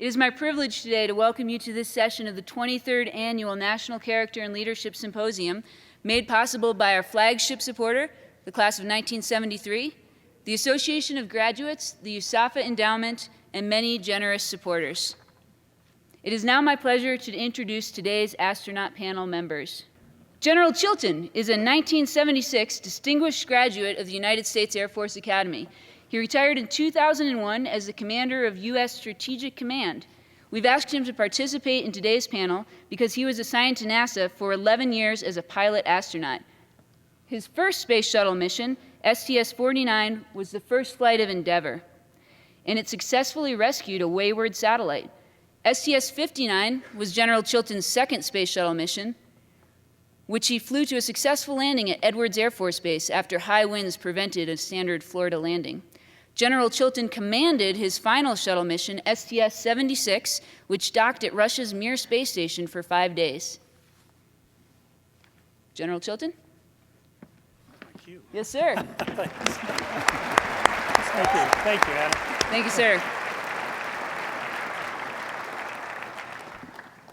It is my privilege today to welcome you to this session of the 23rd Annual National Character and Leadership Symposium, made possible by our flagship supporter, the class of 1973, the Association of Graduates, the USAFA Endowment, and many generous supporters. It is now my pleasure to introduce today's astronaut panel members. General Chilton is a 1976 distinguished graduate of the United States Air Force Academy. He retired in 2001 as the commander of U.S. Strategic Command. We've asked him to participate in today's panel because he was assigned to NASA for 11 years as a pilot astronaut. His first space shuttle mission, STS-49, was the first flight of Endeavour, and it successfully rescued a wayward satellite. STS-59 was General Chilton's second space shuttle mission, which he flew to a successful landing at Edwards Air Force Base after high winds prevented a standard Florida landing. General Chilton commanded his final shuttle mission, STS-76, which docked at Russia's Mir space station for 5 days. General Chilton? Thank you. Yes, sir. Thanks. Thank you. Thank you, Adam. Thank you, sir.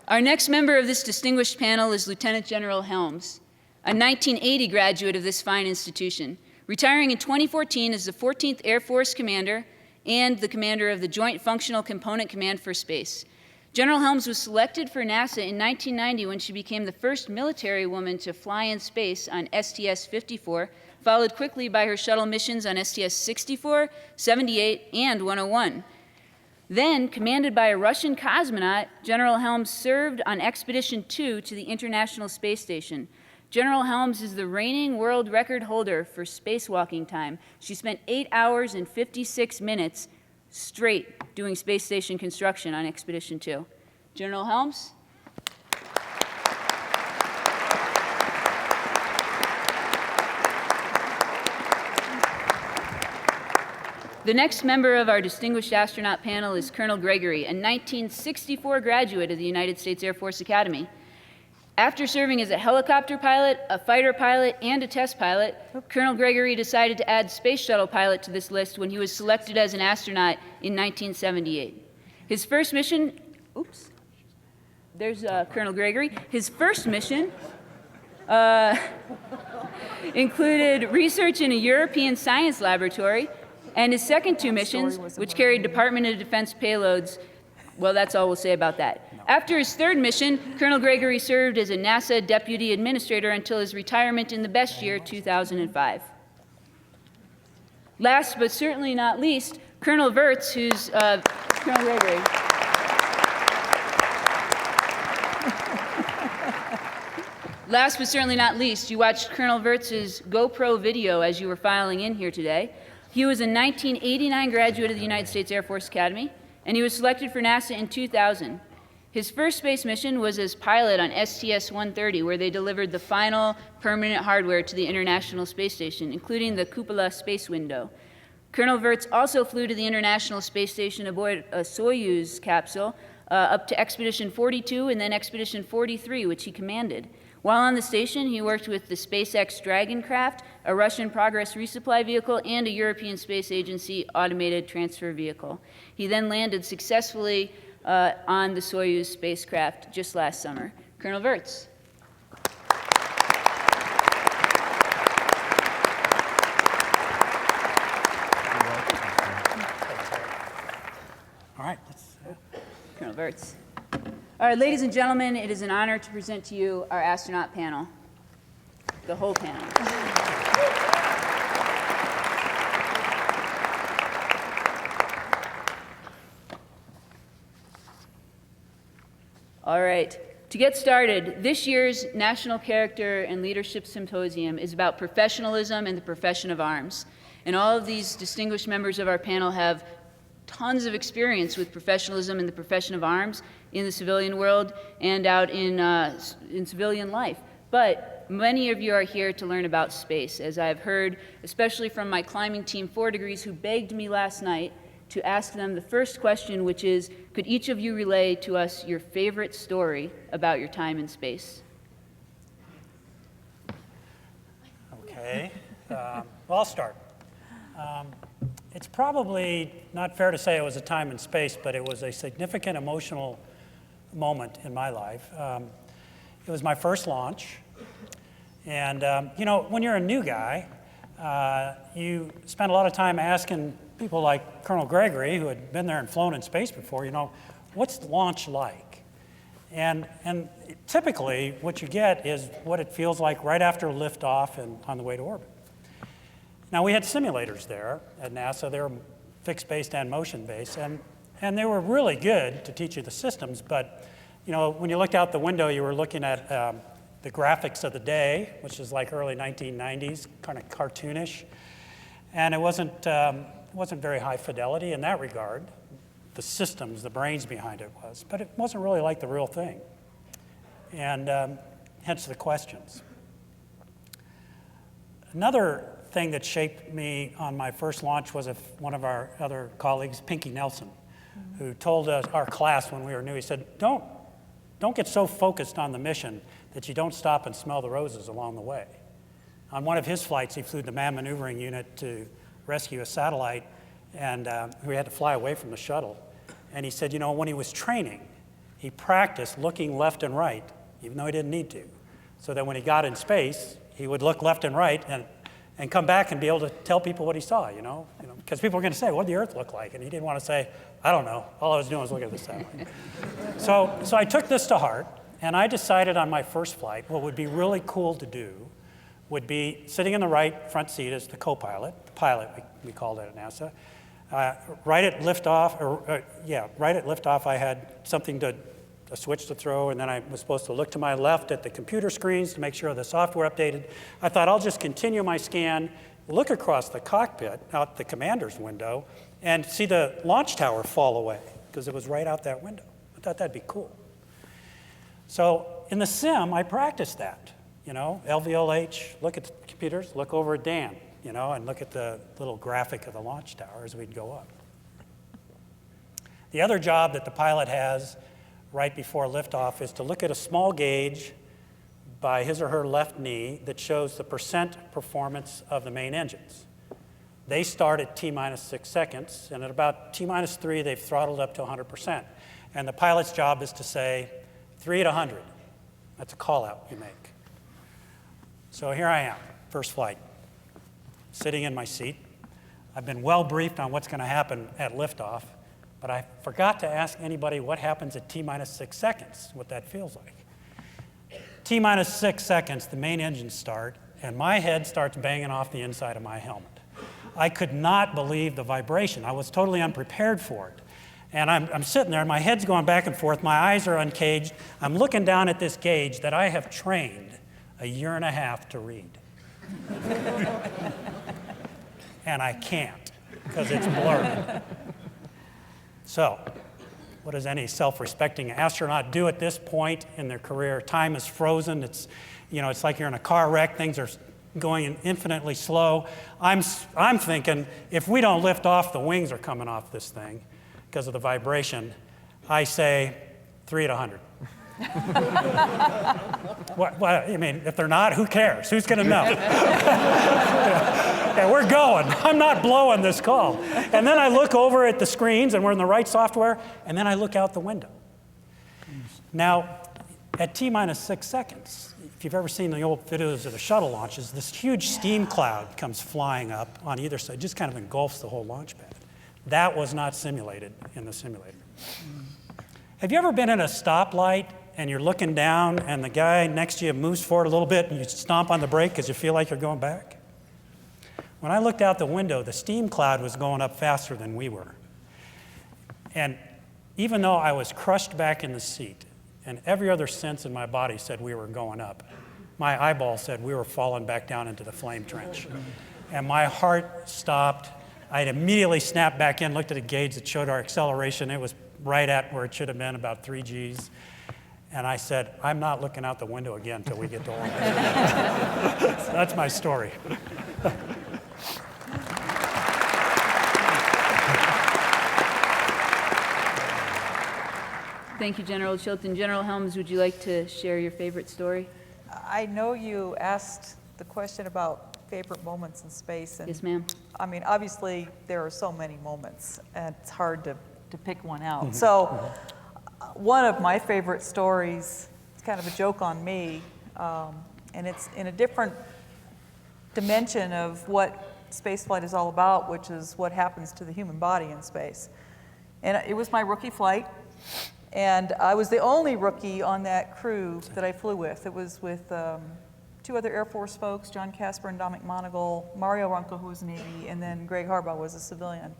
Our next member of this distinguished panel is Lieutenant General Helms, a 1980 graduate of this fine institution, retiring in 2014 as the 14th Air Force Commander and the commander of the Joint Functional Component Command for Space. General Helms was selected for NASA in 1990 when she became the first military woman to fly in space on STS-54, followed quickly by her shuttle missions on STS-64, 78, and 101. Then, commanded by a Russian cosmonaut, General Helms served on Expedition 2 to the International Space Station. General Helms is the reigning world record holder for spacewalking time. She spent 8 hours and 56 minutes straight doing space station construction on Expedition 2. General Helms? The next member of our distinguished astronaut panel is Colonel Gregory, a 1964 graduate of the United States Air Force Academy. After serving as a helicopter pilot, a fighter pilot, and a test pilot, Colonel Gregory decided to add space shuttle pilot to this list when he was selected as an astronaut in 1978. His first mission, there's Colonel Gregory. His first mission included research in a European science laboratory, and his second two missions, which carried Department of Defense payloads, well, that's all we'll say about that. After his third mission, Colonel Gregory served as a NASA Deputy Administrator until his retirement in the best year, 2005. Last but certainly not least, Colonel Wirtz, who's Colonel Gregory. Last but certainly not least, you watched Colonel Wirtz's GoPro video as you were filing in here today. He was a 1989 graduate of the United States Air Force Academy, and he was selected for NASA in 2000. His first space mission was as pilot on STS-130, where they delivered the final permanent hardware to the International Space Station, including the cupola space window. Colonel Wirtz also flew to the International Space Station aboard a Soyuz capsule up to Expedition 42 and then Expedition 43, which he commanded. While on the station, he worked with the SpaceX Dragon craft, a Russian Progress resupply vehicle, and a European Space Agency automated transfer vehicle. He then landed successfully on the Soyuz spacecraft just last summer. Colonel Wirtz. All right. Colonel Wirtz. All right, ladies and gentlemen, it is an honor to present to you our astronaut panel, the whole panel. All right, to get started, this year's National Character and Leadership Symposium is about professionalism and the profession of arms. And all of these distinguished members of our panel have tons of experience with professionalism and the profession of arms in the civilian world and out in civilian life. But many of you are here to learn about space, as I've heard, especially from my climbing team 4 degrees who begged me last night to ask them the first question, which is, could each of you relay to us your favorite story about your time in space? Okay. Well, I'll start. It's probably not fair to say it was a time and space, but it was a significant emotional moment in my life. It was my first launch. And, you know, when you're a new guy, you spend a lot of time asking people like Colonel Gregory, who had been there and flown in space before, you know, what's launch like? And typically, what you get is what it feels like right after liftoff and on the way to orbit. Now, we had simulators there at NASA. They were fixed-based and motion-based, and they were really good to teach you the systems, but, you know, when you looked out the window, you were looking at the graphics of the day, which is like early 1990s, kind of cartoonish, and it wasn't very high fidelity in that regard. The systems, the brains behind it was, but it wasn't really like the real thing, and hence the questions. Another thing that shaped me on my first launch was one of our other colleagues, Pinky Nelson, who told us, our class when we were new, he said, don't get so focused on the mission that you don't stop and smell the roses along the way. On one of his flights, he flew the Man Maneuvering Unit to rescue a satellite, and we had to fly away from the shuttle. And he said, you know, when he was training, he practiced looking left and right, even though he didn't need to, so that when he got in space, he would look left and right and come back and be able to tell people what he saw, you know, because people were going to say, what did the Earth look like? And he didn't want to say, I don't know. All I was doing was looking at the satellite. So I took this to heart, and I decided on my first flight, what would be really cool to do would be sitting in the right front seat as the co-pilot, the pilot, we called it at NASA. Right at liftoff, I had something a switch to throw, and then I was supposed to look to my left at the computer screens to make sure the software updated. I thought I'll just continue my scan, look across the cockpit, out the commander's window, and see the launch tower fall away, because it was right out that window. I thought that'd be cool. So in the sim, I practiced that, you know, LVLH, look at the computers, look over at Dan, you know, and look at the little graphic of the launch tower as we'd go up. The other job that the pilot has right before liftoff is to look at a small gauge by his or her left knee that shows the percent performance of the main engines. They start at T-minus 6 seconds, and at about T-minus 3, they've throttled up to 100%. And the pilot's job is to say, 3 at 100. That's a call-out you make. So here I am, first flight, sitting in my seat. I've been well briefed on what's going to happen at liftoff, but I forgot to ask anybody what happens at T-minus 6 seconds, what that feels like. T-minus 6 seconds, the main engines start, and my head starts banging off the inside of my helmet. I could not believe the vibration. I was totally unprepared for it. And I'm sitting there, and my head's going back and forth, my eyes are uncaged. I'm looking down at this gauge that I have trained 1.5 years to read. And I can't, because it's blurry. So, what does any self-respecting astronaut do at this point in their career? Time is frozen. It's, you know, it's like you're in a car wreck. Things are going infinitely slow. I'm thinking, if we don't lift off, the wings are coming off this thing because of the vibration. I say 3 at 100. What, I mean, if they're not, who cares? Who's going to know? Yeah, we're going. I'm not blowing this call. And then I look over at the screens, and we're in the right software, and then I look out the window. Now, at T-minus 6 seconds, if you've ever seen the old videos of the shuttle launches, this huge steam cloud comes flying up on either side, just kind of engulfs the whole launch pad. That was not simulated in the simulator. Have you ever been at a stoplight and you're looking down and the guy next to you moves forward a little bit and you stomp on the brake because you feel like you're going back? When I looked out the window, the steam cloud was going up faster than we were. And even though I was crushed back in the seat and every other sense in my body said we were going up, my eyeball said we were falling back down into the flame trench. And my heart stopped. I immediately snapped back in, looked at a gauge that showed our acceleration. It was right at where it should have been, about 3 Gs. And I said, I'm not looking out the window again until we get to orbit. So that's my story. Thank you, General Chilton. General Helms, would you like to share your favorite story? I know you asked the question about favorite moments in space. And Yes, ma'am. I mean, obviously, there are so many moments, and it's hard to pick one out. So one of my favorite stories, it's kind of a joke on me, and it's in a different dimension of what spaceflight is all about, which is what happens to the human body in space. And it was my rookie flight, and I was the only rookie on that crew that I flew with. It was with 2 other Air Force folks, John Casper and Dominic Monagle, Mario Runkel, who was Navy, and then Greg Harbaugh was a civilian.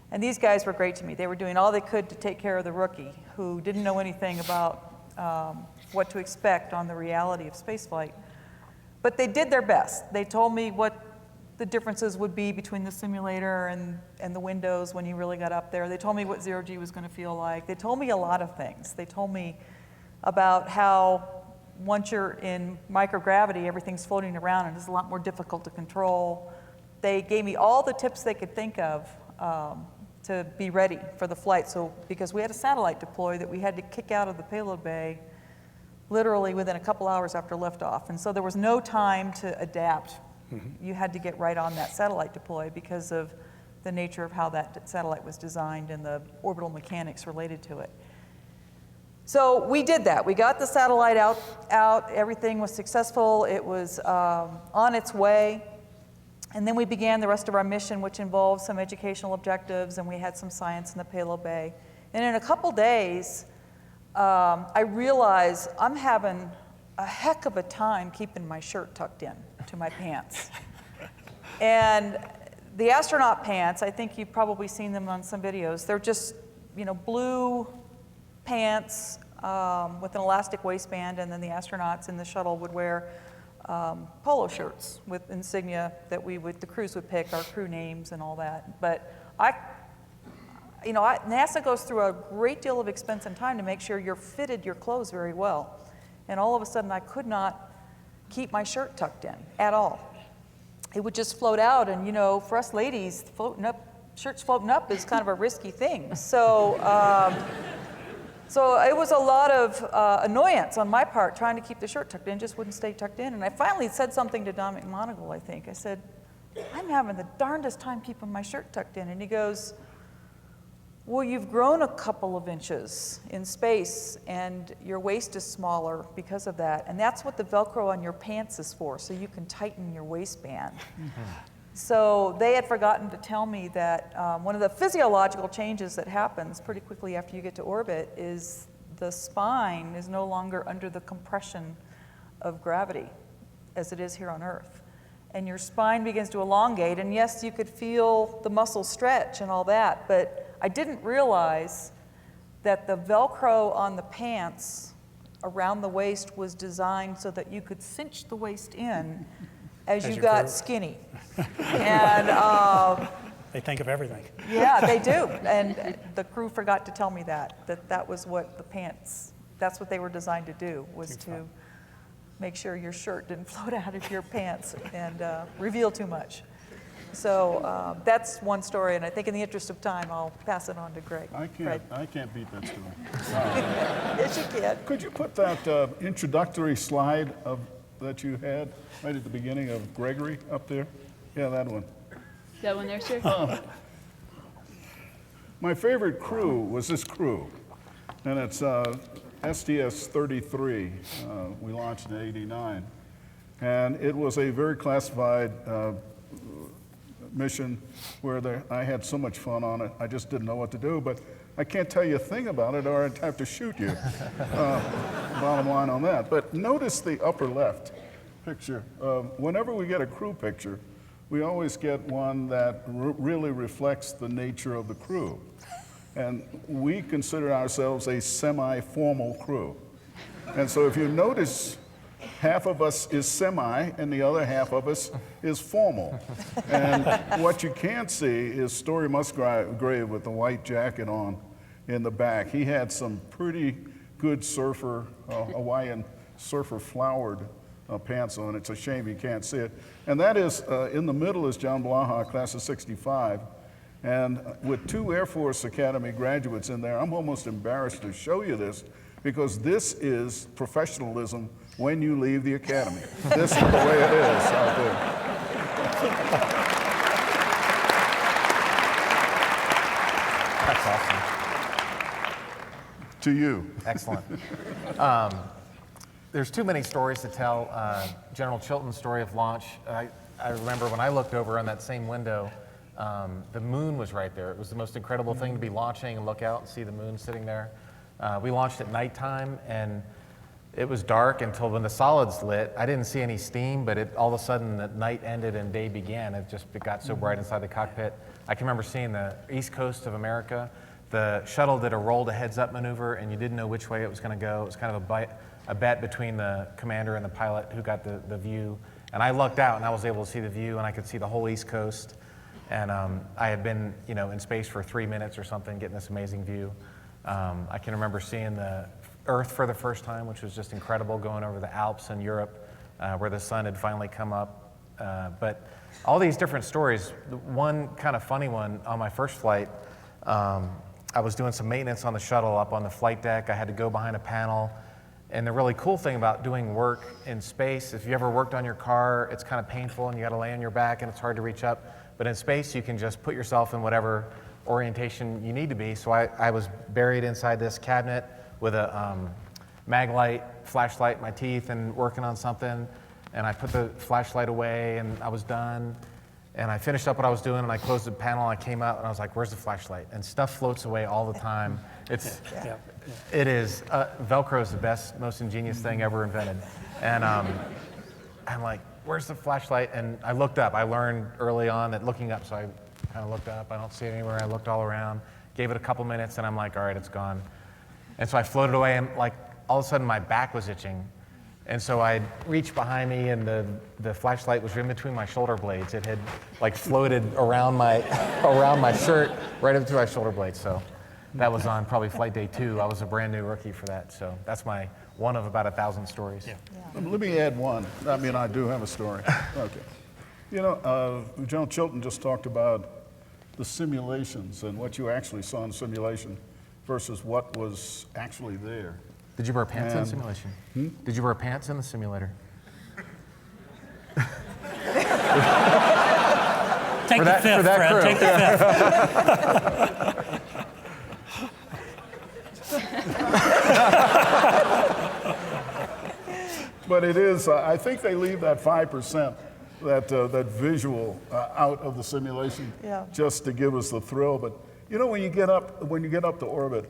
And these guys were great to me. They were doing all they could to take care of the rookie, who didn't know anything about what to expect on the reality of spaceflight. But they did their best. They told me what the differences would be between the simulator and the windows when you really got up there. They told me what zero-G was going to feel like. They told me a lot of things. They told me about how once you're in microgravity, everything's floating around and it's a lot more difficult to control. They gave me all the tips they could think of to be ready for the flight. So because we had a satellite deploy that we had to kick out of the payload bay literally within a couple hours after liftoff. And so there was no time to adapt. You had to get right on that satellite deploy because of the nature of how that satellite was designed and the orbital mechanics related to it. So we did that. We got the satellite out. Everything was successful. It was on its way. And then we began the rest of our mission, which involved some educational objectives, and we had some science in the payload bay. And in a couple days, I realized I'm having a heck of a time keeping my shirt tucked in to my pants. And the astronaut pants, I think you've probably seen them on some videos. They're just, blue pants with an elastic waistband, and then the astronauts in the shuttle would wear polo shirts with insignia that the crews would pick, our crew names and all that. But NASA goes through a great deal of expense and time to make sure you're fitted your clothes very well. And all of a sudden, I could not keep my shirt tucked in at all. It would just float out, and for us ladies, shirts floating up is kind of a risky thing. So it was a lot of annoyance on my part trying to keep the shirt tucked in, just wouldn't stay tucked in. And I finally said something to Dominic Monagle, I think. I said, I'm having the darndest time keeping my shirt tucked in. And he goes, well, you've grown a couple of inches in space, and your waist is smaller because of that. And that's what the Velcro on your pants is for, so you can tighten your waistband. So they had forgotten to tell me that one of the physiological changes that happens pretty quickly after you get to orbit is the spine is no longer under the compression of gravity as it is here on Earth. And your spine begins to elongate, and yes, you could feel the muscles stretch and all that, but I didn't realize that the Velcro on the pants around the waist was designed so that you could cinch the waist in as you got skinny. And they think of everything. yeah, they do. And the crew forgot to tell me that was what the pants, that's what they were designed to do, was to make sure your shirt didn't float out of your pants and reveal too much. So that's one story, and I think in the interest of time, I'll pass it on to Greg. I can't beat that story. Yes, you can. Could you put that introductory slide that you had right at the beginning of Gregory up there? Yeah, that one. That one there, sir? My favorite crew was this crew, and it's STS-33. We launched in '89, and it was a very classified mission where I had so much fun on it, I just didn't know what to do, but I can't tell you a thing about it or I'd have to shoot you. Bottom line on that. But notice the upper left picture. Whenever we get a crew picture, we always get one that really reflects the nature of the crew. And we consider ourselves a semi-formal crew. And so if you notice, half of us is semi, and the other half of us is formal. And what you can't see is Story Musgrave with the white jacket on in the back. He had some pretty good surfer, Hawaiian surfer flowered pants on. It's a shame you can't see it. And that is, in the middle is John Blaha, class of '65. And with 2 Air Force Academy graduates in there, I'm almost embarrassed to show you this, because this is professionalism when you leave the academy. This is the way it is out there. That's awesome. To you. Excellent. There's too many stories to tell. General Chilton's story of launch. I remember when I looked over on that same window, the moon was right there. It was the most incredible thing to be launching and look out and see the moon sitting there. We launched at nighttime, and it was dark until when the solids lit. I didn't see any steam, but all of a sudden the night ended and day began. It got so bright inside the cockpit. I can remember seeing the east coast of America. The shuttle did a roll to heads-up maneuver, and you didn't know which way it was going to go. It was kind of a bet between the commander and the pilot who got the view. And I lucked out, and I was able to see the view, and I could see the whole east coast. And I had been, in space for 3 minutes or something, getting this amazing view. I can remember seeing the Earth for the first time, which was just incredible, going over the Alps in Europe, where the sun had finally come up. But all these different stories. One kind of funny one on my first flight. I was doing some maintenance on the shuttle up on the flight deck. I had to go behind a panel. And the really cool thing about doing work in space, if you ever worked on your car, it's kind of painful and you got to lay on your back and it's hard to reach up. But in space, you can just put yourself in whatever orientation you need to be. So I was buried inside this cabinet with a mag light, flashlight in my teeth and working on something. And I put the flashlight away and I was done. And I finished up what I was doing, and I closed the panel, and I came out, and I was like, where's the flashlight? And stuff floats away all the time. It is, Velcro is the best, most ingenious thing ever invented. And I'm like, where's the flashlight? And I looked up. I learned early on that looking up, so I kind of looked up. I don't see it anywhere. I looked all around, gave it a couple minutes, and I'm like, all right, it's gone. And so I floated away, and like all of a sudden my back was itching. And so I reached behind me, and the flashlight was in between my shoulder blades. It had like floated around my shirt, right up to my shoulder blades. So that was on probably flight day 2. I was a brand new rookie for that. So that's my one of about 1,000 stories. Yeah. Let me add one. I mean, I do have a story. Okay. General Chilton just talked about the simulations and what you actually saw in simulation versus what was actually there. Did you wear pants in the simulation? Did you wear pants in the simulator? Take the fifth, Fred. Take the fifth. But it is, I think they leave that 5%, that visual out of the simulation just to give us the thrill. But when you get up to orbit,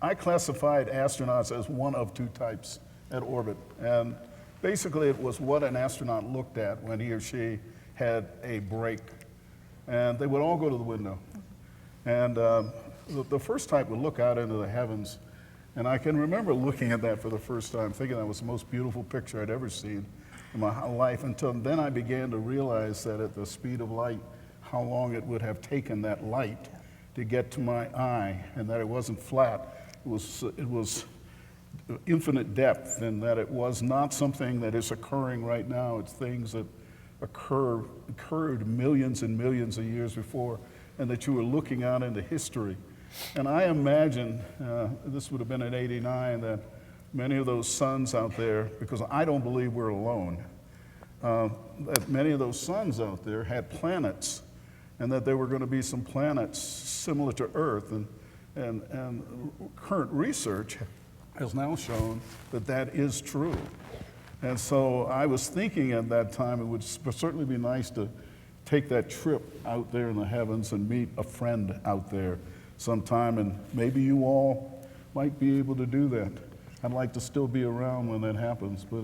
I classified astronauts as one of 2 types at orbit. And basically it was what an astronaut looked at when he or she had a break. And they would all go to the window. And the first type would look out into the heavens. And I can remember looking at that for the first time, thinking that was the most beautiful picture I'd ever seen in my life, until then I began to realize that at the speed of light, how long it would have taken that light to get to my eye, and that it wasn't flat. It was infinite depth, and that it was not something that is occurring right now. It's things that occurred millions and millions of years before, and that you were looking out into history. And I imagine, this would have been in '89, that many of those suns out there, because I don't believe we're alone, that many of those suns out there had planets, and that there were going to be some planets similar to Earth. And current research has now shown that that is true. And so I was thinking at that time it would certainly be nice to take that trip out there in the heavens and meet a friend out there sometime, and maybe you all might be able to do that. I'd like to still be around when that happens, but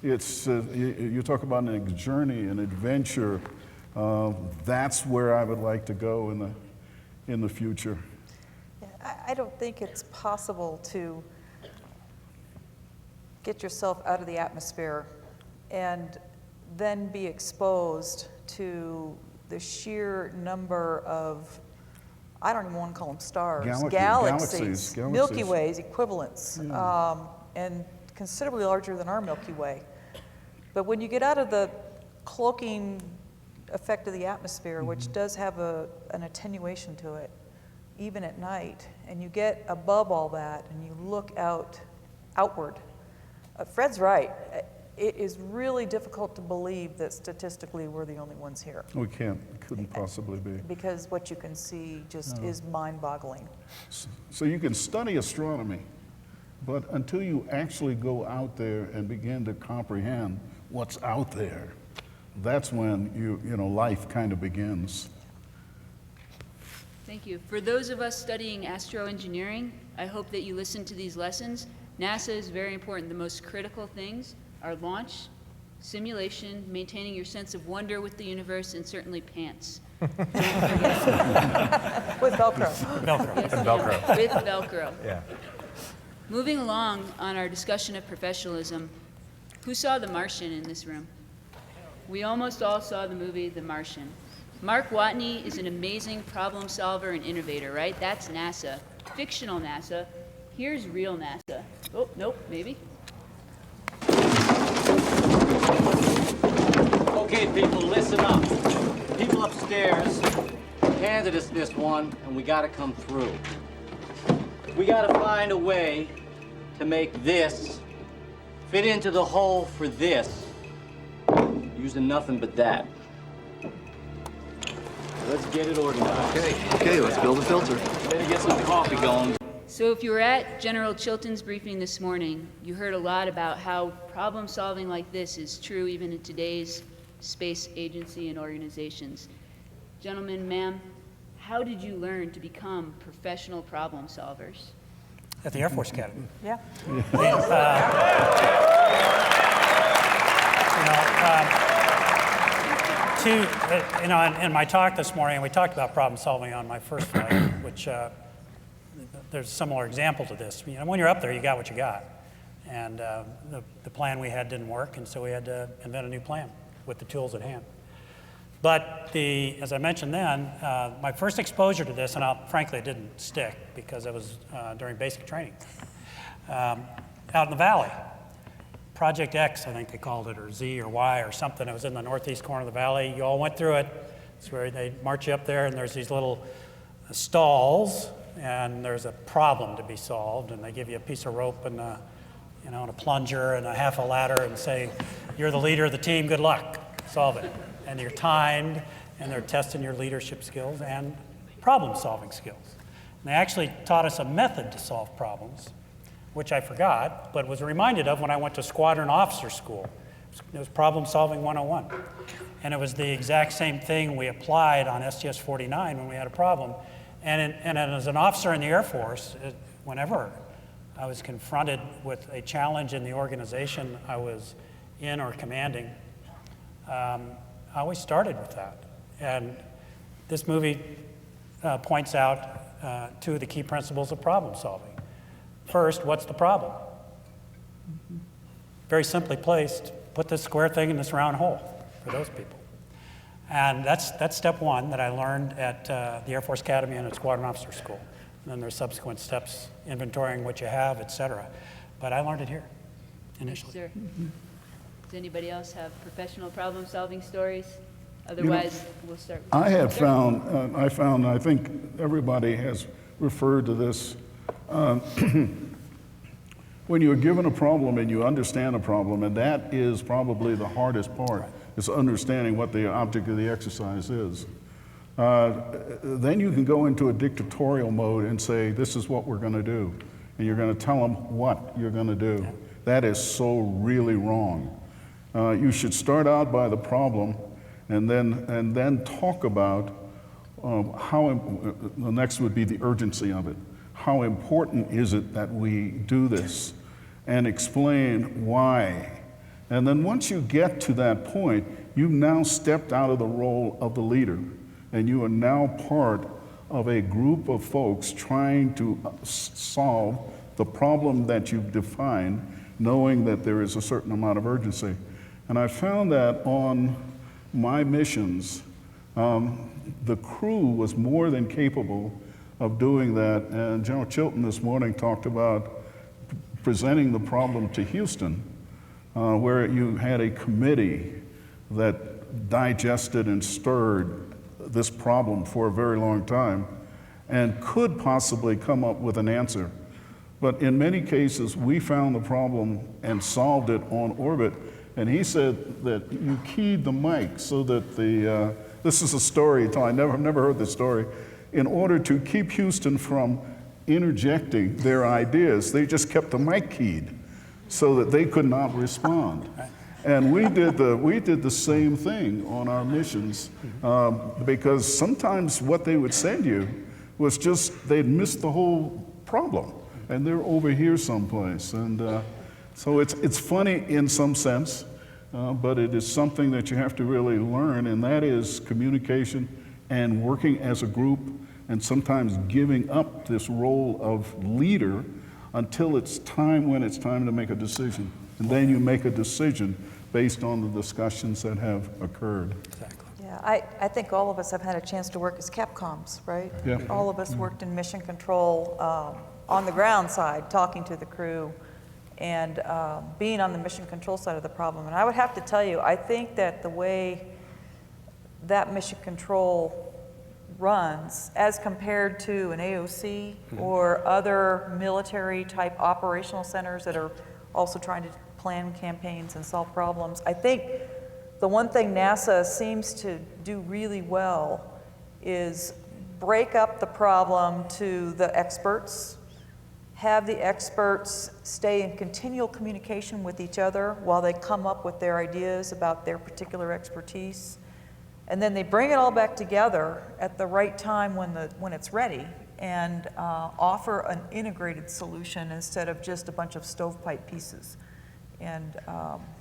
you talk about a journey, an adventure. That's where I would like to go in the future. I don't think it's possible to get yourself out of the atmosphere and then be exposed to the sheer number of, I don't even want to call them stars, galaxies, Milky Ways, equivalents, and considerably larger than our Milky Way. But when you get out of the cloaking effect of the atmosphere, which does have an attenuation to it, even at night, and you get above all that and you look outward. Fred's right. it is really difficult to believe that statistically we're the only ones here, Couldn't possibly be. because what you can see just is mind-boggling. So you can study astronomy, but until you actually go out there and begin to comprehend what's out there, that's when life kind of begins. Thank you. For those of us studying astroengineering, I hope that you listen to these lessons. NASA is very important. The most critical things are launch, simulation, maintaining your sense of wonder with the universe, and certainly pants. With Velcro. Velcro. Yes, And Velcro. ma'am, with Velcro. Yeah. Moving along on our discussion of professionalism, who saw The Martian in this room? We almost all saw the movie The Martian. Mark Watney is an amazing problem solver and innovator, right? That's NASA. Fictional NASA. Here's real NASA. Oh, nope, maybe. Okay, people, listen up. People upstairs handed us this one, and we gotta come through. We gotta find a way to make this fit into the hole for this, using nothing but that. Let's get it organized. Okay, let's build a filter. Better get some coffee going. So if you were at General Chilton's briefing this morning, you heard a lot about how problem solving like this is true even in today's space agency and organizations. Gentlemen, ma'am, how did you learn to become professional problem solvers? At the Air Force Academy. Yeah. In my talk this morning, we talked about problem solving on my first flight, which there's a similar example to this. When you're up there, you got what you got. And the plan we had didn't work, and so we had to invent a new plan with the tools at hand. But as I mentioned then, my first exposure to this, and frankly, it didn't stick because it was during basic training, out in the valley. Project X, I think they called it, or Z or Y or something. It was in the northeast corner of the valley. You all went through it. It's where they march you up there, and there's these little stalls, and there's a problem to be solved, and they give you a piece of rope and a plunger and a half a ladder and say, you're the leader of the team, good luck, solve it. And you're timed, and they're testing your leadership skills and problem-solving skills. And they actually taught us a method to solve problems, which I forgot, but was reminded of when I went to Squadron Officer School. It was Problem Solving 101. And it was the exact same thing we applied on STS-49 when we had a problem. And as an officer in the Air Force, whenever I was confronted with a challenge in the organization I was in or commanding, I always started with that. And this movie points out two of the key principles of problem solving. First, what's the problem? Very simply placed, put this square thing in this round hole for those people. And that's step one that I learned at the Air Force Academy and at Squadron Officer School. And then there's subsequent steps, inventorying what you have, et cetera. But I learned it here initially. Sir. Does anybody else have professional problem-solving stories? Otherwise, we'll start with I have Sir. found, I think everybody has referred to this. When you're given a problem and you understand a problem, and that is probably the hardest part, is understanding what the object of the exercise is. Then you can go into a dictatorial mode and say, this is what we're going to do. And you're going to tell them what you're going to do. That is so really wrong. You should start out by the problem and then talk about the next would be the urgency of it. How important is it that we do this? And explain why. And then once you get to that point, you've now stepped out of the role of the leader, and you are now part of a group of folks trying to solve the problem that you've defined, knowing that there is a certain amount of urgency. And I found that on my missions, the crew was more than capable of doing that. And General Chilton this morning talked about presenting the problem to Houston, where you had a committee that digested and stirred this problem for a very long time and could possibly come up with an answer. But in many cases, we found the problem and solved it on orbit, and he said that you keyed the mic so that this is a story, I've never heard this story, in order to keep Houston from interjecting their ideas, they just kept the mic keyed so that they could not respond. And we did the same thing on our missions, because sometimes what they would send you was just, they'd missed the whole problem, and they're over here someplace. And so it's funny in some sense, but it is something that you have to really learn, and that is communication and working as a group, and sometimes giving up this role of leader until it's time to make a decision. And then you make a decision based on the discussions that have occurred. Exactly. Yeah, I think all of us have had a chance to work as Capcoms, right? Yeah. All of us worked in mission control on the ground side, talking to the crew, and being on the mission control side of the problem. And I would have to tell you, I think that the way that mission control runs as compared to an AOC or other military type operational centers that are also trying to plan campaigns and solve problems. I think the one thing NASA seems to do really well is break up the problem to the experts, have the experts stay in continual communication with each other while they come up with their ideas about their particular expertise. And then they bring it all back together at the right time when it's ready, and offer an integrated solution instead of just a bunch of stovepipe pieces. And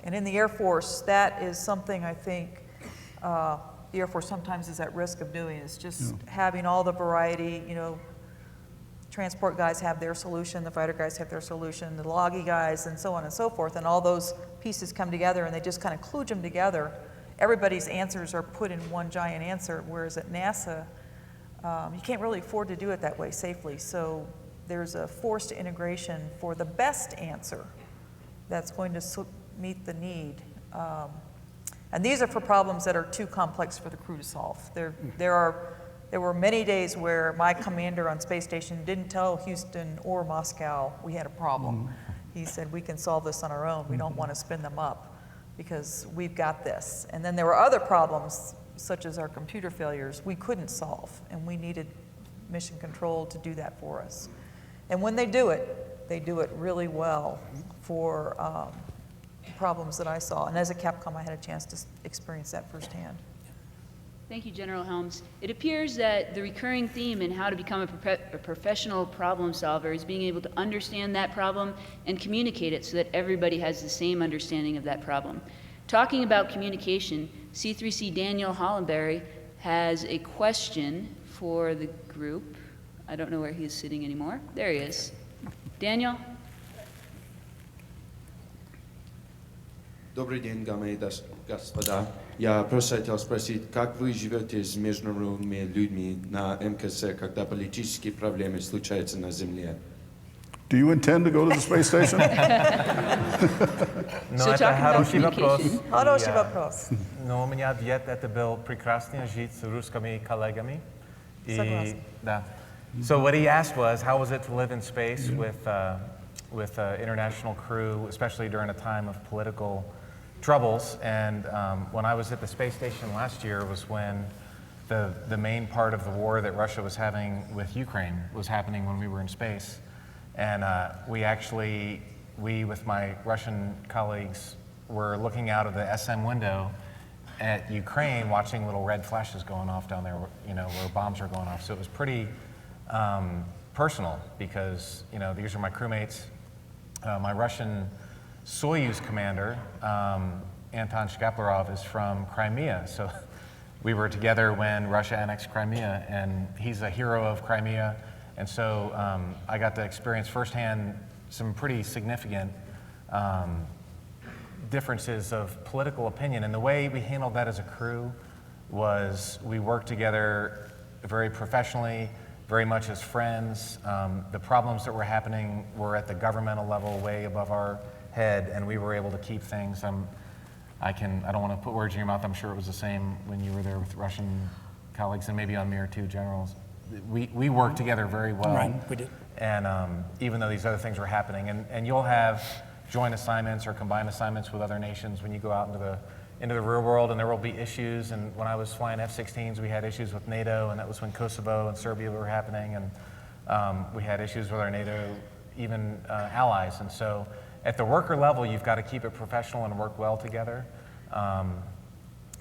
in the Air Force, that is something I think the Air Force sometimes is at risk of doing, is just having all the variety. You know, transport guys have their solution, the fighter guys have their solution, the loggy guys, and so on and so forth, and all those pieces come together and they just kind of kludge them together. Everybody's answers are put in one giant answer, whereas at NASA, you can't really afford to do it that way safely. So there's a forced integration for the best answer that's going to meet the need. And these are for problems that are too complex for the crew to solve. There were many days where my commander on space station didn't tell Houston or Moscow we had a problem. He said, we can solve this on our own. We don't want to spin them up, because we've got this. And then there were other problems, such as our computer failures, we couldn't solve, and we needed mission control to do that for us. And when they do it really well for problems that I saw. And as a Capcom, I had a chance to experience that firsthand. Thank you, General Helms. It appears that the recurring theme in how to become a professional problem solver is being able to understand that problem and communicate it so that everybody has the same understanding of that problem. Talking about communication, C3C Daniel Hollenberry has a question for the group. I don't know where he is sitting anymore. There he is. Daniel? Добрый день, дамы и господа. Я просто хотел спросить, как вы живете с международными людьми на МКС, когда политические проблемы случаются на Земле? Do you intend to go to the space station? Но So это talking about хороший вопрос. communication. Хороший вопрос. Но у меня ответ это был прекрасно жить с русскими коллегами. Согласна. Да. So what he asked was, how was it to live in space with international crew, especially during a time of political troubles? And when I was at the space station last year was when the main part of the war that Russia was having with Ukraine was happening when we were in space. And we with my Russian colleagues were looking out of the SM window at Ukraine, watching little red flashes going off down there, you know, where bombs are going off. So it was pretty personal, because, you know, these are my crewmates. My Russian Soyuz commander, Anton Shkaplerov, is from Crimea. So we were together when Russia annexed Crimea, and he's a hero of Crimea. And so I got to experience firsthand some pretty significant differences of political opinion. And the way we handled that as a crew was we worked together very professionally, very much as friends. The problems that were happening were at the governmental level, way above our head, and we were able to keep things. I don't want to put words in your mouth. I'm sure it was the same when you were there with Russian colleagues, and maybe on Mir too, generals. We worked together very well. Right, we did. And even though these other things were happening, and you'll have joint assignments or combine assignments with other nations when you go out into the real world, and there will be issues. And when I was flying F-16s, we had issues with NATO, and that was when Kosovo and Serbia were happening, and we had issues with our NATO, even allies. And so at the worker level, you've got to keep it professional and work well together.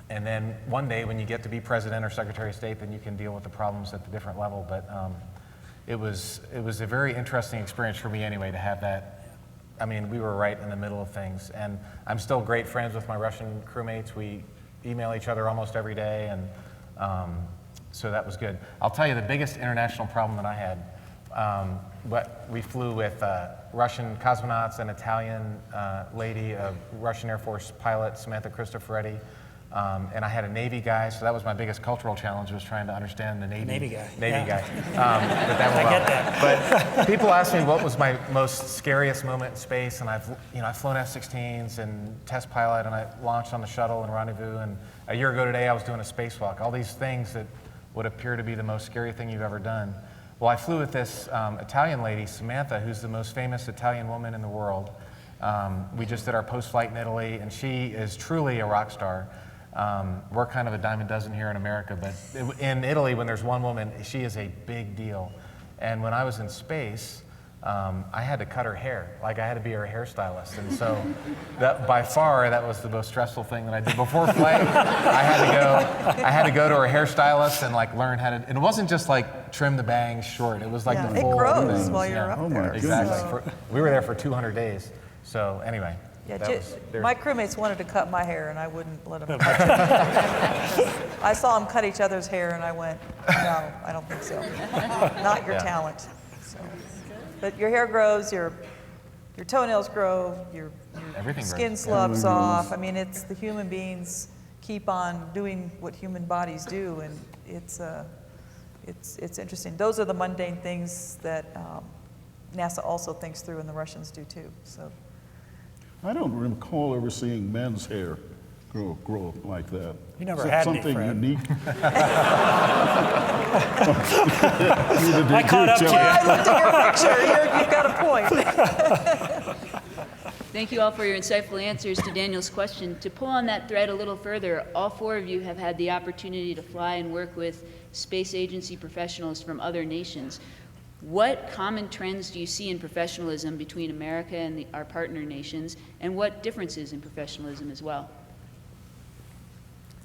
And then one day when you get to be president or secretary of state, then you can deal with the problems at the different level. But it was a very interesting experience for me anyway to have that. I mean, we were right in the middle of things. And I'm still great friends with my Russian crewmates. We email each other almost every day, and so that was good. I'll tell you the biggest international problem that I had. But we flew with Russian cosmonauts, an Italian lady, a Russian Air Force pilot, Samantha Cristoforetti, and I had a Navy guy, so that was my biggest cultural challenge, was trying to understand the Navy guy. Navy guy. But that I get that. But people ask me what was my most scariest moment in space, and I've flown F-16s and test pilot, and I launched on the shuttle and rendezvous, and a year ago today I was doing a spacewalk. All these things that would appear to be the most scary thing you've ever done. Well, I flew with this Italian lady, Samantha, who's the most famous Italian woman in the world. We just did our post-flight in Italy, and she is truly a rock star. We're kind of a dime a dozen here in America, but in Italy, when there's one woman, she is a big deal. And when I was in space, I had to cut her hair. Like, I had to be her hairstylist. And so that, by far, that was the most stressful thing that I did. Before flight, I had to go to her hairstylist and like learn how to, and it wasn't just like trim the bangs short. It was like the full it grows thing. while you're up Oh my there. goodness. Exactly. We were there for 200 days. So anyway. Yeah, that was my crewmates wanted to cut my hair, and I wouldn't let them touch it. I saw them cut each other's hair, and I went, no, I don't think so. Not your talent. So. But your hair grows, your toenails grow, your Everything skin grows. sloughs off. I mean, it's the human beings keep on doing what human bodies do, and it's interesting. Those are the mundane things that NASA also thinks through, and the Russians do too. So. I don't recall ever seeing men's hair grow like that. You never Is that had any, something Fred. unique? I caught up to you. I looked at your picture. You've got a point. Thank you all for your insightful answers to Daniel's question. To pull on that thread a little further, all four of you have had the opportunity to fly and work with space agency professionals from other nations. What common trends do you see in professionalism between America and our partner nations, and what differences in professionalism as well?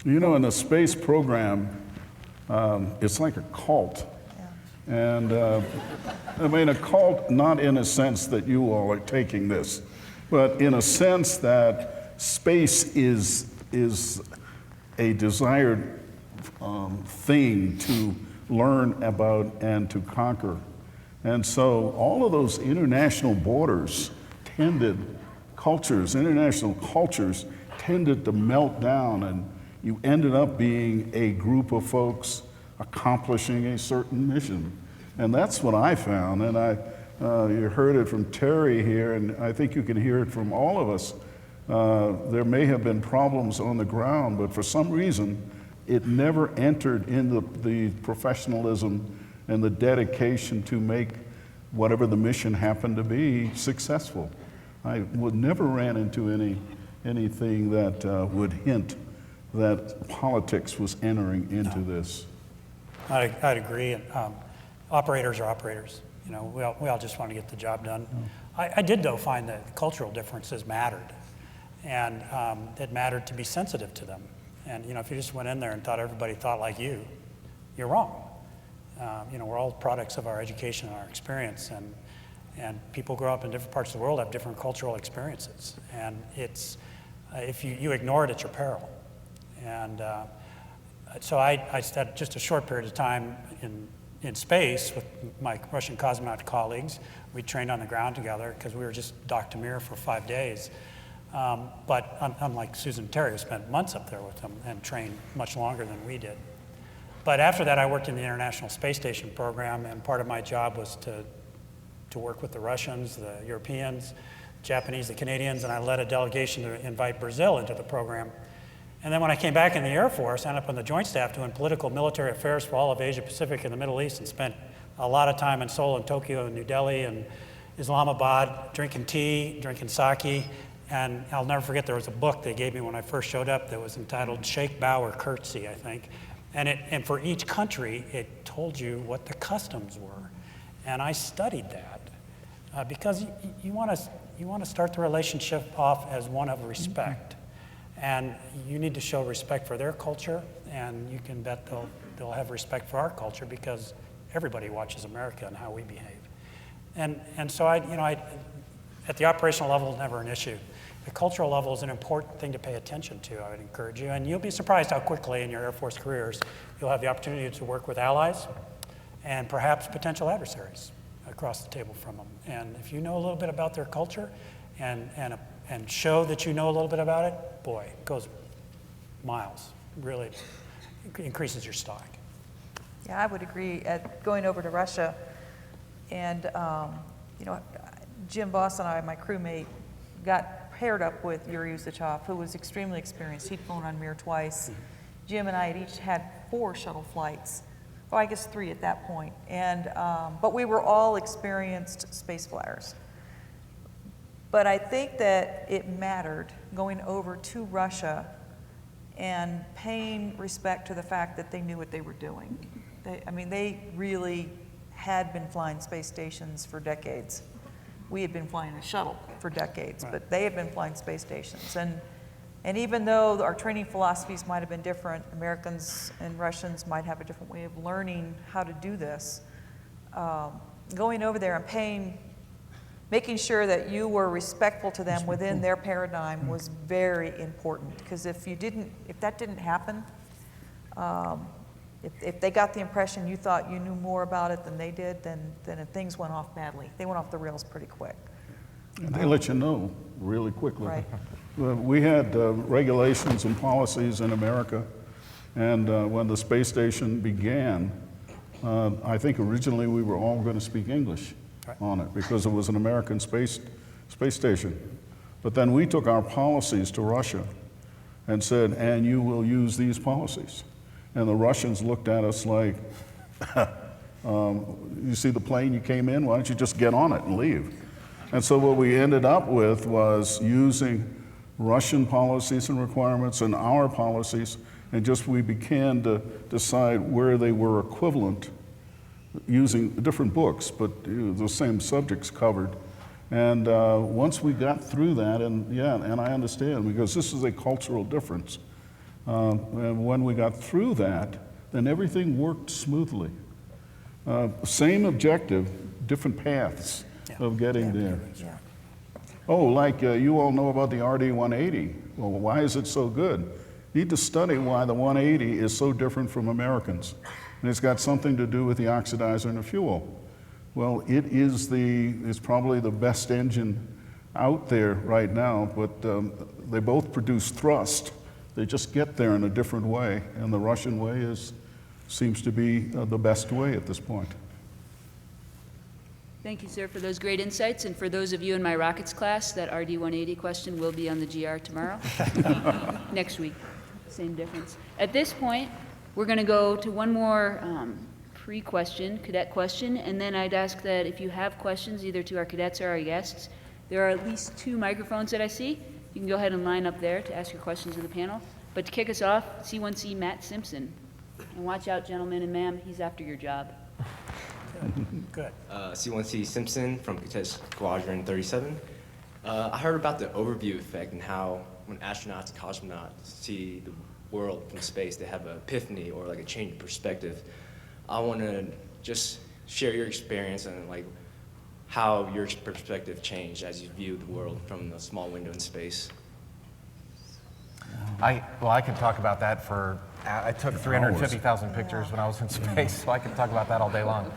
You know, in the space program, it's like a cult. And I mean, a cult not in a sense that you all are taking this, but in a sense that space is a desired thing to learn about and to conquer. And so all of those international borders international cultures tended to melt down, and you ended up being a group of folks accomplishing a certain mission. And that's what I found, and you heard it from Terry here, and I think you can hear it from all of us. There may have been problems on the ground, but for some reason, it never entered in the professionalism and the dedication to make whatever the mission happened to be successful. I never ran into anything that would hint that politics was entering into this. I'd agree. Operators are operators. You know, we all just want to get the job done. I did, though, find that cultural differences mattered, and it mattered to be sensitive to them. And you know, if you just went in there and thought everybody thought like you, you're wrong. You know, we're all products of our education and our experience, and people grow up in different parts of the world, have different cultural experiences, and it's if you ignore it, it's your peril. And so I spent just a short period of time in space with my Russian cosmonaut colleagues. We trained on the ground together because we were just docked to Mir for 5 days. But unlike Susan and Terry, who spent months up there with them and trained much longer than we did. But after that, I worked in the International Space Station program, and part of my job was to work with the Russians, the Europeans, Japanese, the Canadians, and I led a delegation to invite Brazil into the program. And then when I came back in the Air Force, I ended up on the Joint Staff doing political military affairs for all of Asia Pacific and the Middle East, and spent a lot of time in Seoul and Tokyo and New Delhi, and Islamabad, drinking tea, drinking sake, and I'll never forget there was a book they gave me when I first showed up that was entitled Shake, Bow, or Curtsy, I think. And for each country, it told you what the customs were. And I studied that because you want to start the relationship off as one of respect. And you need to show respect for their culture, and you can bet they'll have respect for our culture because everybody watches America and how we behave. And so at the operational level, never an issue. The cultural level is an important thing to pay attention to, I would encourage you. And you'll be surprised how quickly in your Air Force careers you'll have the opportunity to work with allies and perhaps potential adversaries across the table from them. And if you know a little bit about their culture and show that you know a little bit about it, boy, it goes miles. Really increases your stock. Yeah, I would agree. Going over to Russia, and Jim Voss and I, my crewmate, got paired up with Yuri Uzichov, who was extremely experienced. He'd flown on Mir twice. Jim and I had each had 4 shuttle flights. Well, I guess 3 at that point. But we were all experienced space flyers. But I think that it mattered going over to Russia and paying respect to the fact that they knew what they were doing. They really had been flying space stations for decades. We had been flying a shuttle for decades, but they had been flying space stations. And even though our training philosophies might have been different, Americans and Russians might have a different way of learning how to do this, going over there and making sure that you were respectful to them within their paradigm was very important. Because if that didn't happen, if they got the impression you thought you knew more about it than they did, then things went off badly. They went off the rails pretty quick. And they let you know really quickly. Right. We had regulations and policies in America, and when the space station began, I think originally we were all going to speak English on it because it was an American space station. But then we took our policies to Russia and said, and you will use these policies. And the Russians looked at us like, you see the plane you came in? Why don't you just get on it and leave? And so what we ended up with was using Russian policies and requirements and our policies, and we began to decide where they were equivalent using different books, but the same subjects covered. And once we got through that, and I understand, because this is a cultural difference. And when we got through that, then everything worked smoothly. Same objective, different paths of getting there. Yeah. Oh, like you all know about the RD-180. Well, why is it so good? You need to study why the 180 is so different from Americans. And it's got something to do with the oxidizer and the fuel. Well, it's probably the best engine out there right now, but they both produce thrust. They just get there in a different way, and the Russian way seems to be the best way at this point. Thank you, sir, for those great insights. And for those of you in my rockets class, that RD-180 question will be on the GR tomorrow. Next week, same difference. At this point, we're going to go to one more pre-question, cadet question, and then I'd ask that if you have questions, either to our cadets or our guests, there are at least 2 microphones that I see. You can go ahead and line up there to ask your questions of the panel. But to kick us off, C1C Matt Simpson. And watch out, gentlemen and ma'am, he's after your job. Good. C1C Simpson from Cadet Squadron 37. I heard about the overview effect and how when astronauts and cosmonauts see the world from space, they have an epiphany or like a change of perspective. I want to just share your experience and like how your perspective changed as you view the world from a small window in space. I can talk about that I took 350,000 pictures when I was in space, so I can talk about that all day long.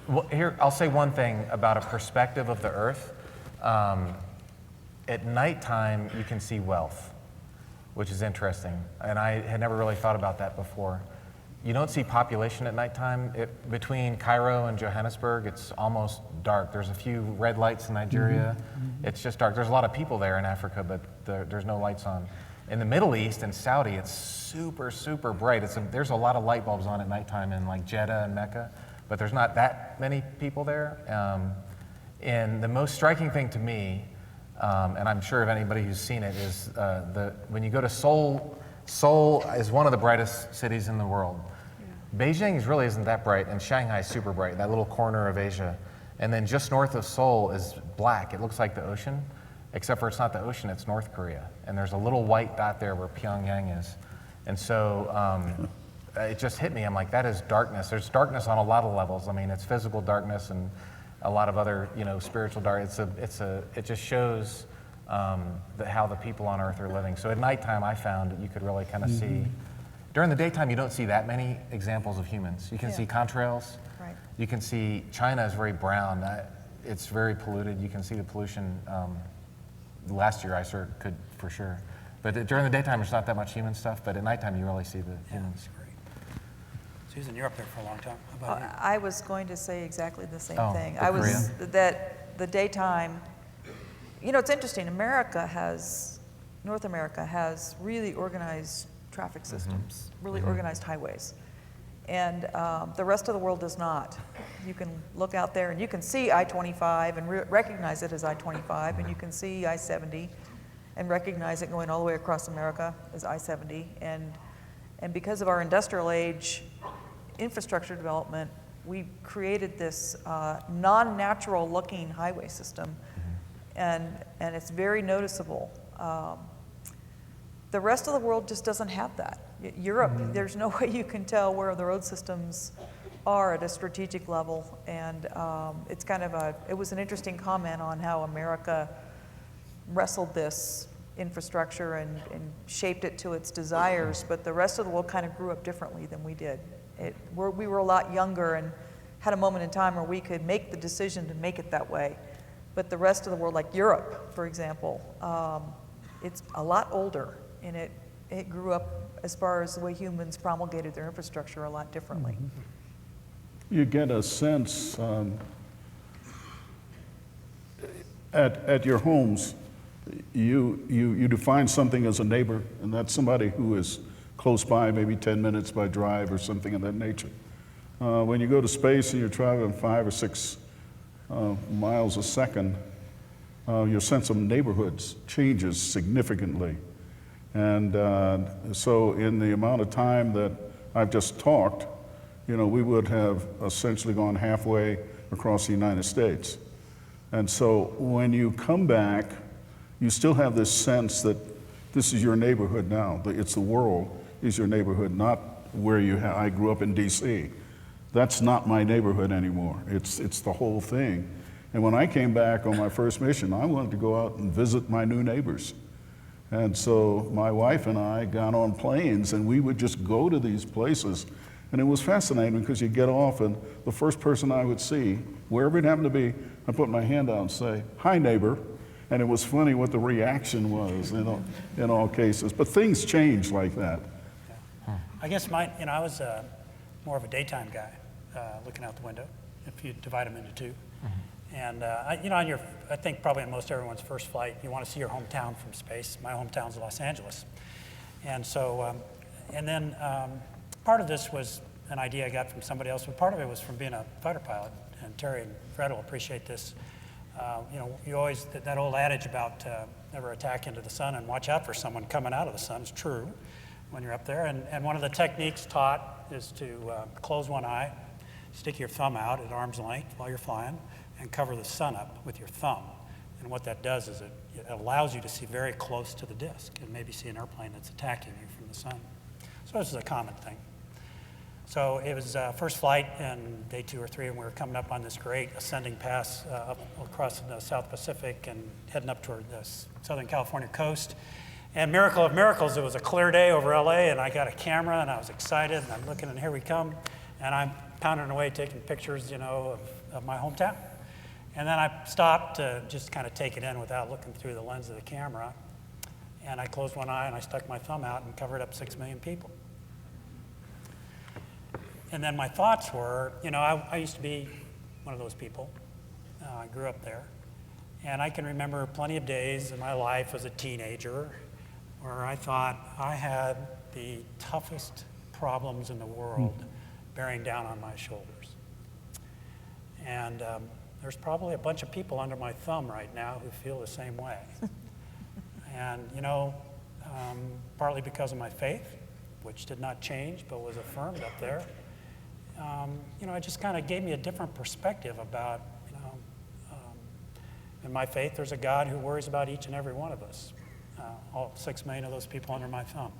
Well, here, I'll say one thing about a perspective of the Earth. At nighttime, you can see wealth, which is interesting, and I had never really thought about that before. You don't see population at nighttime. Between Cairo and Johannesburg, it's almost dark. There's a few red lights in Nigeria. It's just dark. There's a lot of people there in Africa, but there's no lights on. In the Middle East and Saudi, it's super, super bright. There's a lot of light bulbs on at nighttime in like Jeddah and Mecca, but there's not that many people there. And the most striking thing to me, and I'm sure if anybody who's seen it, is when you go to Seoul. Seoul is one of the brightest cities in the world. Beijing really isn't that bright, and Shanghai is super bright, that little corner of Asia. And then just north of Seoul is black. It looks like the ocean, except for it's not the ocean, it's North Korea. And there's a little white dot there where Pyongyang is. And so it just hit me. I'm like, that is darkness. There's darkness on a lot of levels. I mean, it's physical darkness and a lot of other, spiritual darkness. It just shows how the people on Earth are living. So at nighttime, I found that you could really kind of see. During the daytime, you don't see that many examples of humans. You can see contrails. Right. You can see China is very brown. It's very polluted. You can see the pollution. Last year, I could for sure. But during the daytime, there's not that much human stuff. But at nighttime, you really see the humans. That's great. Susan, you're up there for a long time. How about you? I was going to say exactly the same thing. the Korea? That the daytime, it's interesting. North America has really organized traffic systems, really organized highways. And the rest of the world does not. You can look out there and you can see I-25 and recognize it as I-25, and you can see I-70 and recognize it going all the way across America as I-70. And because of our industrial age infrastructure development, we created this non-natural looking highway system, and it's very noticeable. The rest of the world just doesn't have that. Europe, there's no way you can tell where the road systems are at a strategic level, and it's it was an interesting comment on how America wrestled this infrastructure and shaped it to its desires, but the rest of the world kind of grew up differently than we did. We were a lot younger and had a moment in time where we could make the decision to make it that way, but the rest of the world, like Europe, for example, it's a lot older, and it grew up as far as the way humans promulgated their infrastructure a lot differently. You get a sense at your homes, you define something as a neighbor, and that's somebody who is close by, maybe 10 minutes by drive or something of that nature. When you go to space and you're traveling 5 or 6 miles a second, your sense of neighborhoods changes significantly. And so in the amount of time that I've just talked, we would have essentially gone halfway across the United States. And so when you come back, you still have this sense that this is your neighborhood now. It's the world is your neighborhood, not where I grew up in DC. That's not my neighborhood anymore. It's the whole thing. And when I came back on my first mission, I wanted to go out and visit my new neighbors. And so my wife and I got on planes, and we would just go to these places. And it was fascinating because you get off, and the first person I would see, wherever it happened to be, I put my hand out and say, "Hi, neighbor." And it was funny what the reaction was in all cases. But things change like that. Yeah. I guess I was more of a daytime guy, looking out the window, if you divide them into two. And I think probably on most everyone's first flight, you want to see your hometown from space. My hometown's Los Angeles. And so, part of this was an idea I got from somebody else, but part of it was from being a fighter pilot. And Terry and Fred will appreciate this. You always, that old adage about never attack into the sun and watch out for someone coming out of the sun is true when you're up there. And one of the techniques taught is to close one eye, stick your thumb out at arm's length while you're flying, and cover the sun up with your thumb. And what that does is it allows you to see very close to the disk and maybe see an airplane that's attacking you from the sun. So this is a common thing. So it was first flight in day 2 or 3, and we were coming up on this great ascending pass up across the South Pacific and heading up toward the Southern California coast. And miracle of miracles, it was a clear day over LA, and I got a camera, and I was excited, and I'm looking, and here we come. And I'm pounding away, taking pictures, of my hometown. And then I stopped to just kind of take it in without looking through the lens of the camera. And I closed one eye and I stuck my thumb out and covered up 6 million people. And then my thoughts were, I used to be one of those people. I grew up there. And I can remember plenty of days in my life as a teenager where I thought I had the toughest problems in the world bearing down on my shoulders. And there's probably a bunch of people under my thumb right now who feel the same way. And, you know, partly because of my faith, which did not change but was affirmed up there, you know, it just kind of gave me a different perspective about, you know, in my faith, there's a God who worries about each and every one of us, all 6 million of those people under my thumb.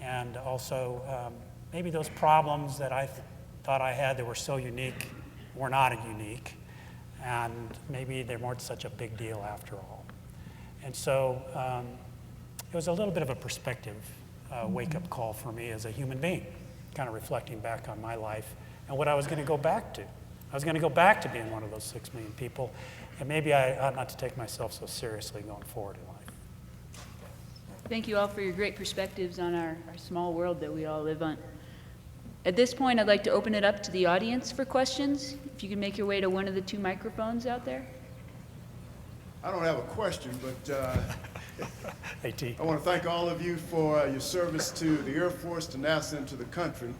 And also, maybe those problems that I thought I had that were so unique were not unique, and maybe they weren't such a big deal after all. And so it was a little bit of a perspective wake-up call for me as a human being, kind of reflecting back on my life and what I was going to go back to. I was going to go back to being one of those 6 million people, and maybe I ought not to take myself so seriously going forward in life. Thank you all for your great perspectives on our small world that we all live on. At this point, I'd like to open it up to the audience for questions. If you can make your way to one of the 2 microphones out there. I don't have a question, but Hey, T. I want to thank all of you for your service to the Air Force, to NASA, and to the country.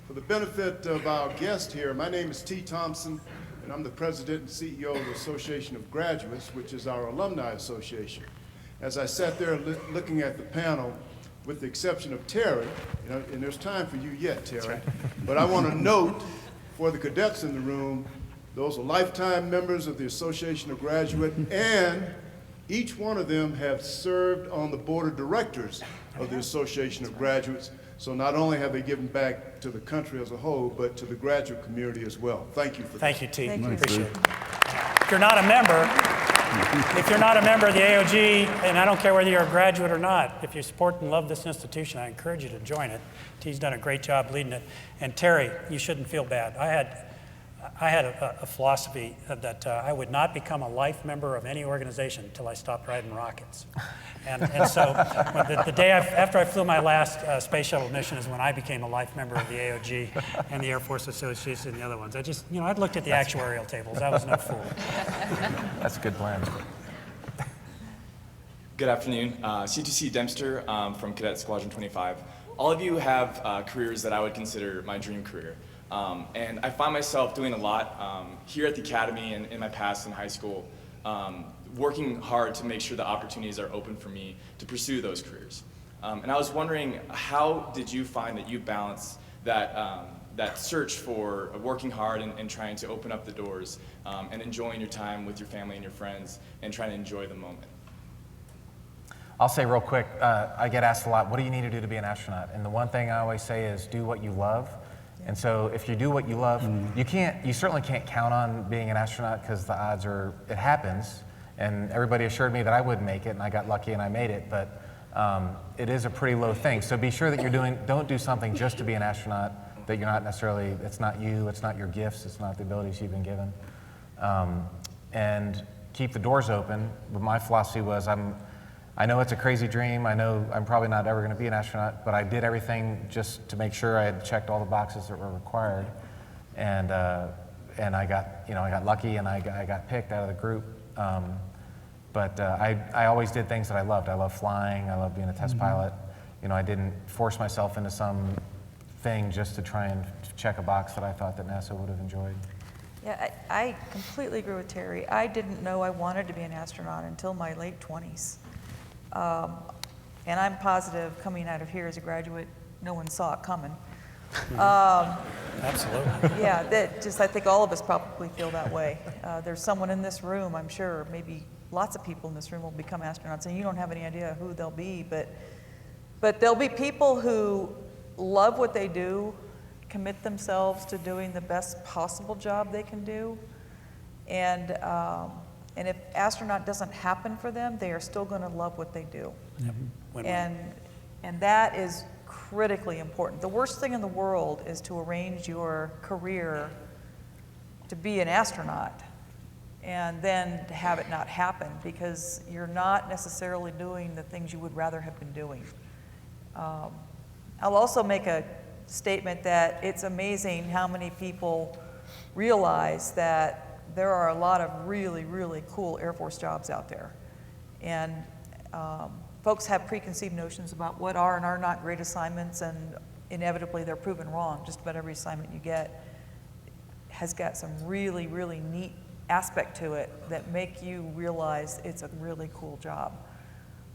For the benefit of our guest here, my name is T. Thompson, and I'm the president and CEO of the Association of Graduates, which is our alumni association. As I sat there looking at the panel, with the exception of Terry, you know, and there's time for you yet, Terry, but I want to note for the cadets in the room, those are lifetime members of the Association of Graduates, and each one of them have served on the board of directors of the Association of Graduates. So not only have they given back to the country as a whole, but to the graduate community as well. Thank you for that. Thank you, T. Thank you. Appreciate it. If you're not a member, of the AOG, and I don't care whether you're a graduate or not, if you support and love this institution, I encourage you to join it. T's done a great job leading it. And Terry, you shouldn't feel bad. I had a philosophy that I would not become a life member of any organization until I stopped riding rockets. And so the day after I flew my last space shuttle mission is when I became a life member of the AOG and the Air Force Association and the other ones. I just, you know, I'd looked at the actuarial tables. I was no fool. That's a good plan. Good afternoon. C2C Dempster from Cadet Squadron 25. All of you have careers that I would consider my dream career. And I find myself doing a lot here at the Academy and in my past in high school, working hard to make sure the opportunities are open for me to pursue those careers. And I was wondering, how did you find that you balance that search for working hard and trying to open up the doors and enjoying your time with your family and your friends and trying to enjoy the moment? I'll say real quick, I get asked a lot, what do you need to do to be an astronaut? And the one thing I always say is do what you love. And so if you do what you love, you certainly can't count on being an astronaut because the odds are, it happens. And everybody assured me that I would make it, and I got lucky and I made it, but it is a pretty low thing. So be sure that don't do something just to be an astronaut that you're not necessarily, it's not you, it's not your gifts, it's not the abilities you've been given. And keep the doors open. But my philosophy was, I know it's a crazy dream. I know I'm probably not ever going to be an astronaut, but I did everything just to make sure I had checked all the boxes that were required, and I got lucky and I got picked out of the group. But I always did things that I loved. I love flying. I love being a test pilot. You know, I didn't force myself into some thing just to try and check a box that I thought that NASA would have enjoyed. Yeah, I completely agree with Terry. I didn't know I wanted to be an astronaut until my late 20s. And I'm positive coming out of here as a graduate, no one saw it coming. Absolutely. Yeah, I think all of us probably feel that way. There's someone in this room, I'm sure, maybe lots of people in this room will become astronauts, and you don't have any idea who they'll be, but there'll be people who love what they do, commit themselves to doing the best possible job they can do, and if astronaut doesn't happen for them, they are still going to love what they do. Yep. And that is critically important. The worst thing in the world is to arrange your career to be an astronaut and then to have it not happen because you're not necessarily doing the things you would rather have been doing. I'll also make a statement that it's amazing how many people realize that there are a lot of really, really cool Air Force jobs out there. And folks have preconceived notions about what are and are not great assignments, and inevitably they're proven wrong. Just about every assignment you get has got some really, really neat aspect to it that make you realize it's a really cool job.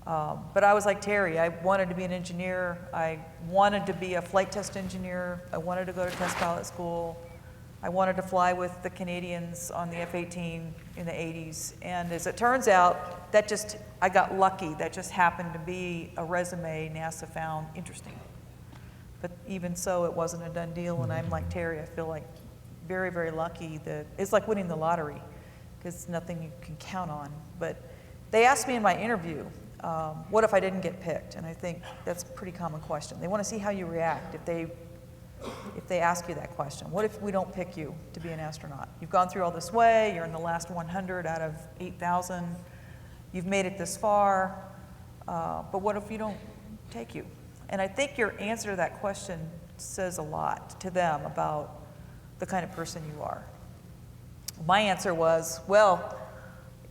But I was like Terry, I wanted to be an engineer. I wanted to be a flight test engineer. I wanted to go to test pilot school. I wanted to fly with the Canadians on the F-18 in the 80s. And as it turns out, I got lucky. That just happened to be a resume NASA found interesting. But even so, it wasn't a done deal. And I'm like Terry, I feel like very, very lucky that it's like winning the lottery, because it's nothing you can count on. But they asked me in my interview, what if I didn't get picked? And I think that's a pretty common question. They want to see how you react if they ask you that question. What if we don't pick you to be an astronaut? You've gone through all this way, you're in the last 100 out of 8,000, you've made it this far, but what if you don't take you? And I think your answer to that question says a lot to them about the kind of person you are. My answer was, well,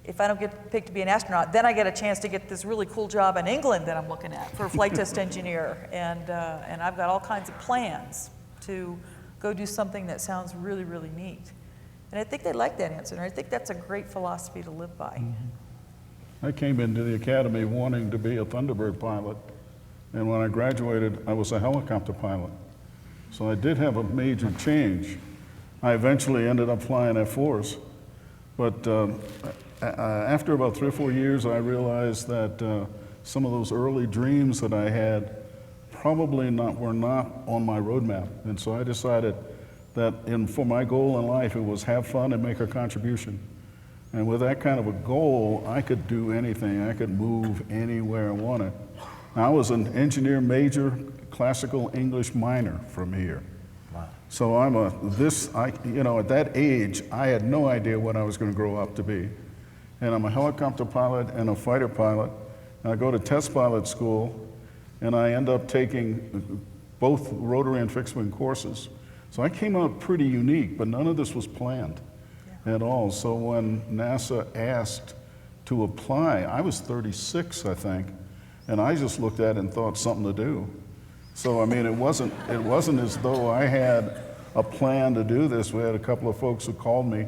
if I don't get picked to be an astronaut, then I get a chance to get this really cool job in England that I'm looking at for a flight test engineer. And I've got all kinds of plans to go do something that sounds really, really neat. And I think they like that answer, and I think that's a great philosophy to live by. I came into the academy wanting to be a Thunderbird pilot, and when I graduated, I was a helicopter pilot. So I did have a major change. I eventually ended up flying F-4s, but after about 3 or 4 years, I realized that some of those early dreams that I had probably were not on my roadmap. And so I decided that for my goal in life, it was have fun and make a contribution. And with that kind of a goal, I could do anything. I could move anywhere I wanted. Now, I was an engineer major, classical English minor from here. Wow. So at that age, I had no idea what I was going to grow up to be. And I'm a helicopter pilot and a fighter pilot. And I go to test pilot school, and I end up taking both rotary and fixed wing courses. So I came out pretty unique, but none of this was planned at all. So when NASA asked to apply, I was 36, I think, and I just looked at it and thought something to do. So I mean, it wasn't as though I had a plan to do this. We had a couple of folks who called me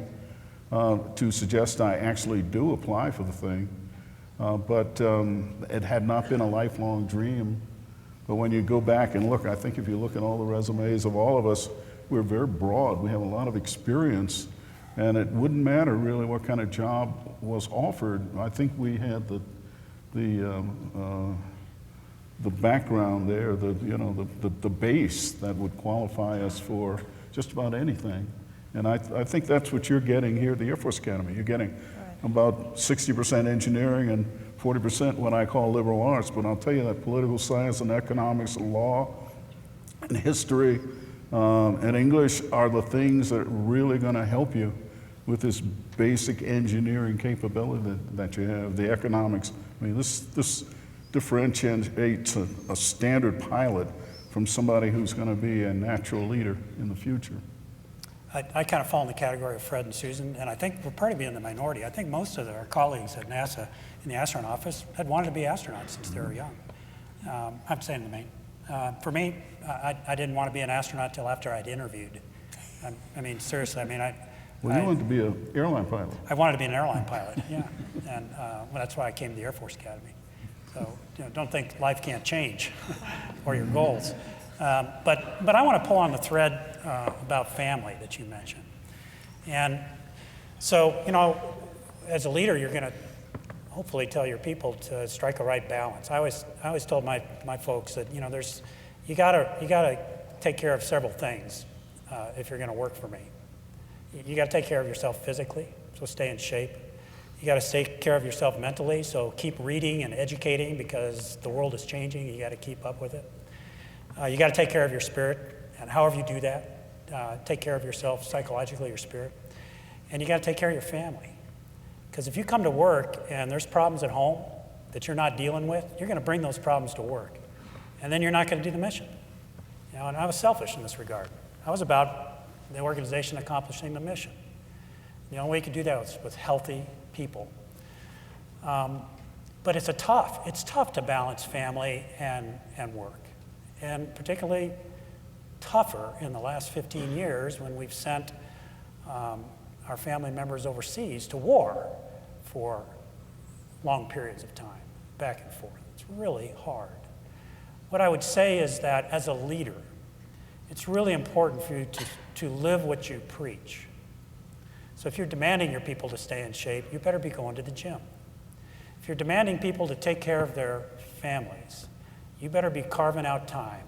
to suggest I actually do apply for the thing. But it had not been a lifelong dream. But when you go back and look, I think if you look at all the resumes of all of us, we're very broad. We have a lot of experience, and it wouldn't matter really what kind of job was offered. I think we had the background there, the base that would qualify us for just about anything. And I think that's what you're getting here at the Air Force Academy. You're getting about 60% engineering and 40% what I call liberal arts. But I'll tell you that political science and economics and law and history and English are the things that are really going to help you with this basic engineering capability that you have. The economics, I mean, this differentiates a standard pilot from somebody who's going to be a natural leader in the future. I kind of fall in the category of Fred and Susan, and I think we're probably in the minority. I think most of our colleagues at NASA in the astronaut office had wanted to be astronauts since they were young. I'm saying the main. For me, I didn't want to be an astronaut till after I'd interviewed. I mean, seriously, you wanted to be an airline pilot. I wanted to be an airline pilot, yeah. And that's why I came to the Air Force Academy. So don't think life can't change or your goals. But I want to pull on the thread about family that you mentioned. And so, as a leader, you're going to hopefully tell your people to strike a right balance. I always told my folks that, you gotta take care of several things if you're going to work for me. You got to take care of yourself physically, so stay in shape. You got to take care of yourself mentally, so keep reading and educating because the world is changing. You got to keep up with it. You got to take care of your spirit, and however you do that, take care of yourself psychologically, your spirit. And you got to take care of your family. Because if you come to work and there's problems at home that you're not dealing with, you're going to bring those problems to work. And then you're not going to do the mission. And I was selfish in this regard. I was about the organization accomplishing the mission. The only way you can do that is with healthy people. But it's tough to balance family and work. And particularly tougher in the last 15 years when we've sent our family members overseas to war for long periods of time, back and forth. It's really hard. What I would say is that as a leader, it's really important for you to live what you preach. So if you're demanding your people to stay in shape, you better be going to the gym. If you're demanding people to take care of their families, you better be carving out time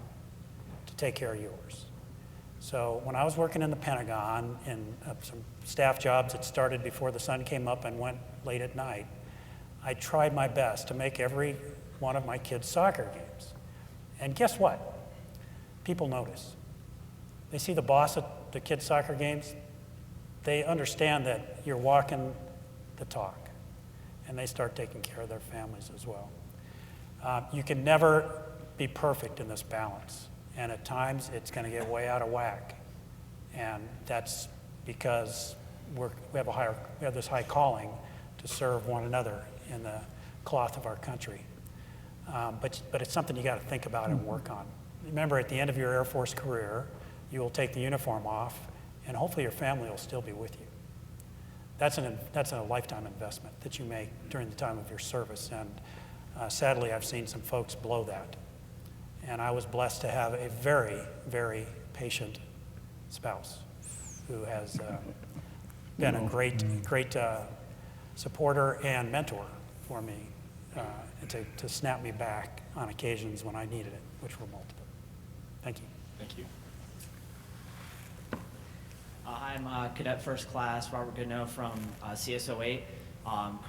to take care of yours. So when I was working in the Pentagon in some staff jobs that started before the sun came up and went late at night, I tried my best to make every one of my kids' soccer games. And guess what? People notice. They see the boss at the kids' soccer games, they understand that you're walking the talk, and they start taking care of their families as well. You can never be perfect in this balance, and at times it's going to get way out of whack, and that's because we have this high calling to serve one another in the cloth of our country. But it's something you got to think about and work on. Remember, at the end of your Air Force career, you will take the uniform off, and hopefully your family will still be with you. That's a lifetime investment that you make during the time of your service, and sadly, I've seen some folks blow that. And I was blessed to have a very, very patient spouse who has been a great supporter and mentor for me, to snap me back on occasions when I needed it, which were multiple. Thank you. Thank you. I'm Cadet First Class Robert Goodnow from CSO8.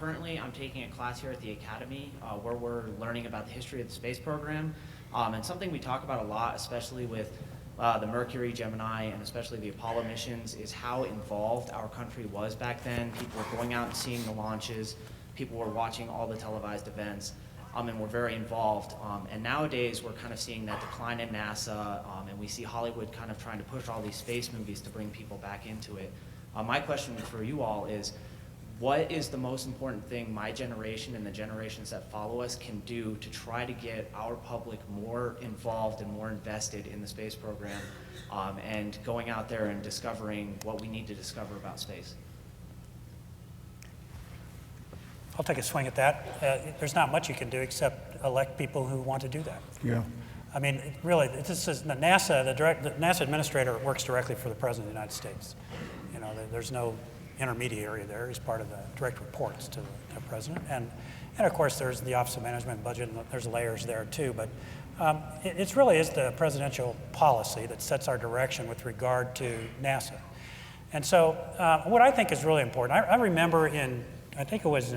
Currently, I'm taking a class here at the Academy where we're learning about the history of the space program. And something we talk about a lot, especially with the Mercury, Gemini, and especially the Apollo missions, is how involved our country was back then. People were going out and seeing the launches. People were watching all the televised events, and were very involved. And nowadays, we're kind of seeing that decline in NASA, and we see Hollywood kind of trying to push all these space movies to bring people back into it. My question for you all is, what is the most important thing my generation and the generations that follow us can do to try to get our public more involved and more invested in the space program, and going out there and discovering what we need to discover about space? I'll take a swing at that. There's not much you can do except elect people who want to do that. Yeah. I mean, really, this is the NASA. The NASA administrator works directly for the President of the United States. You know, there's no intermediary there. He's part of the direct reports to the President, and of course there's the Office of Management and Budget, and there's layers there too. But it really is the presidential policy that sets our direction with regard to NASA. And so, what I think is really important. I remember I think it was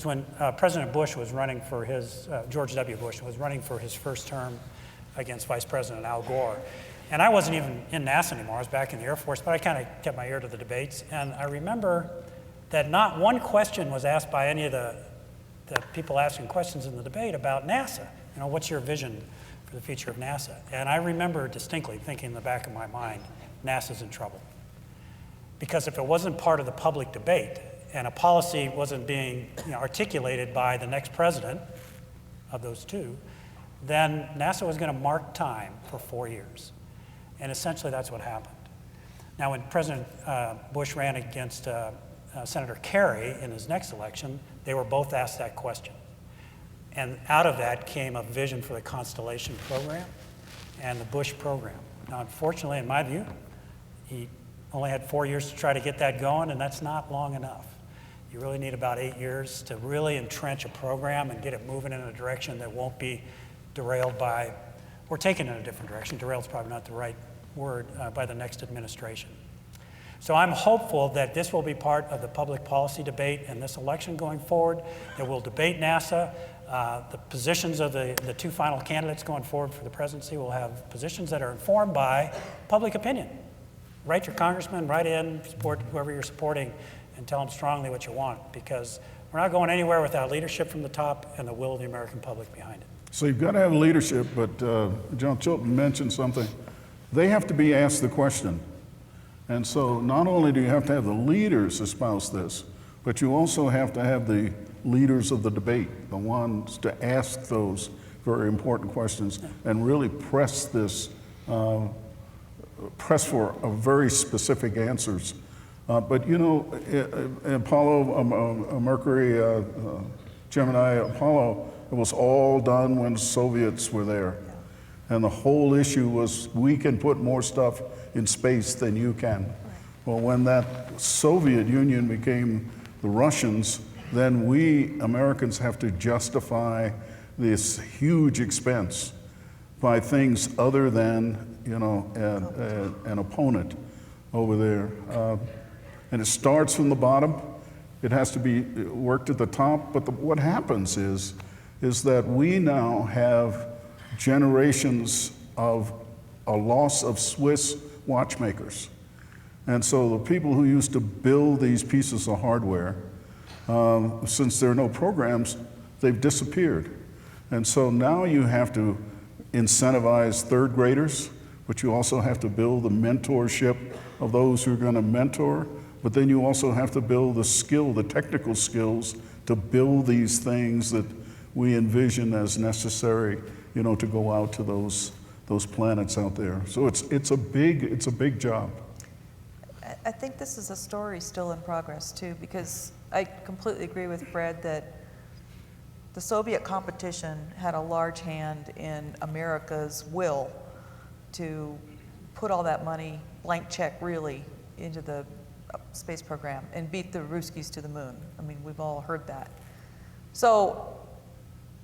when President Bush was running for his, George W. Bush was running for his first term against Vice President Al Gore. And I wasn't even in NASA anymore, I was back in the Air Force, but I kind of kept my ear to the debates. And I remember that not one question was asked by any of the people asking questions in the debate about NASA. You know, what's your vision for the future of NASA? And I remember distinctly thinking in the back of my mind, NASA's in trouble. Because if it wasn't part of the public debate and a policy wasn't being articulated by the next president of those two, then NASA was going to mark time for 4 years. And essentially that's what happened. Now when President Bush ran against Senator Kerry in his next election, they were both asked that question. And out of that came a vision for the Constellation program and the Bush program. Now unfortunately, in my view, he only had 4 years to try to get that going, and that's not long enough. You really need about 8 years to really entrench a program and get it moving in a direction that won't be derailed by, or taken in a different direction. Derailed is probably not the right word, by the next administration. So I'm hopeful that this will be part of the public policy debate in this election going forward, that we'll debate NASA. The positions of the two final candidates going forward for the presidency will have positions that are informed by public opinion. Write your congressman, write in, support whoever you're supporting, and tell them strongly what you want, because we're not going anywhere without leadership from the top and the will of the American public behind it. So you've got to have leadership, but John Chilton mentioned something. They have to be asked the question. And so not only do you have to have the leaders espouse this, but you also have to have the leaders of the debate, the ones to ask those very important questions and really press this, press for very specific answers But you know, Apollo, Mercury, Gemini, Apollo, it was all done when Soviets were there. And the whole issue was, we can put more stuff in space than you can. Well, when that Soviet Union became the Russians, then we Americans have to justify this huge expense by things other than, you know, an opponent over there. And it starts from the bottom. It has to be worked at the top. But what happens is that we now have generations of a loss of Swiss watchmakers. And so the people who used to build these pieces of hardware, since there are no programs, they've disappeared. And so now you have to incentivize third graders, but you also have to build the mentorship of those who are going to mentor. But then you also have to build the skill, the technical skills, to build these things that we envision as necessary, you know, to go out to those planets out there. So it's a big job. I think this is a story still in progress too, because I completely agree with Fred that the Soviet competition had a large hand in America's will to put all that money, blank check really, into the space program and beat the Ruskies to the moon. I mean, we've all heard that. So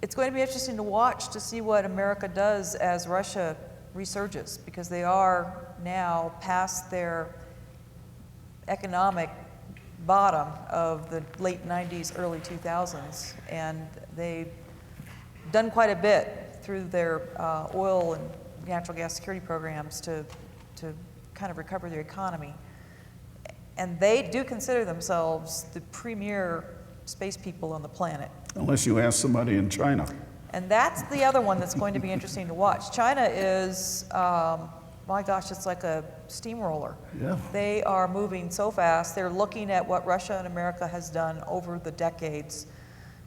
it's going to be interesting to watch to see what America does as Russia resurges, because they are now past their economic bottom of the late 90s, early 2000s, and they've done quite a bit through their oil and natural gas security programs to kind of recover their economy. And they do consider themselves the premier space people on the planet. Unless you ask somebody in China. And that's the other one that's going to be interesting to watch. China is, my gosh, it's like a steamroller. Yeah. They are moving so fast. They're looking at what Russia and America has done over the decades.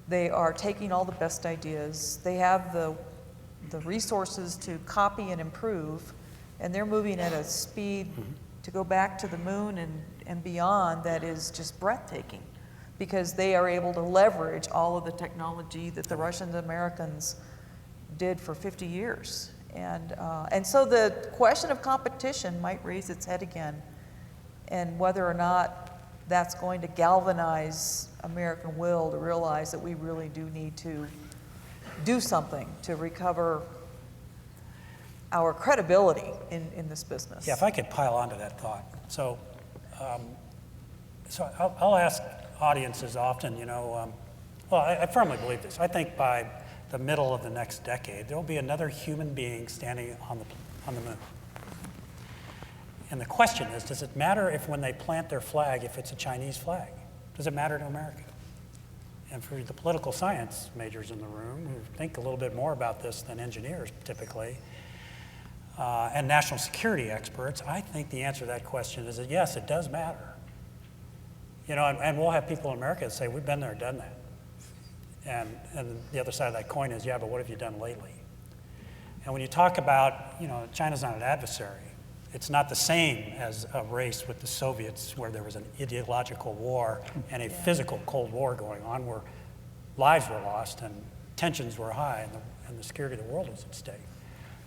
They are taking all the best ideas. They have the resources to copy and improve, and they're moving at a speed to go back to the moon and beyond that is just breathtaking, because they are able to leverage all of the technology that the Russians and Americans did for 50 years. And so the question of competition might raise its head again, and whether or not that's going to galvanize American will to realize that we really do need to do something to recover our credibility in this business. Yeah, if I could pile onto that thought. So I'll ask audiences often, you know, well, I firmly believe this. I think by the middle of the next decade, there will be another human being standing on the moon. And the question is, does it matter if when they plant their flag, if it's a Chinese flag? Does it matter to America? And for the political science majors in the room who think a little bit more about this than engineers typically, and national security experts, I think the answer to that question is that yes, it does matter. You know, and we'll have people in America that say, we've been there, done that. And the other side of that coin is, yeah, but what have you done lately? And when you talk about, you know, China's not an adversary. It's not the same as a race with the Soviets where there was an ideological war and a physical Cold War going on where lives were lost and tensions were high and the security of the world was at stake.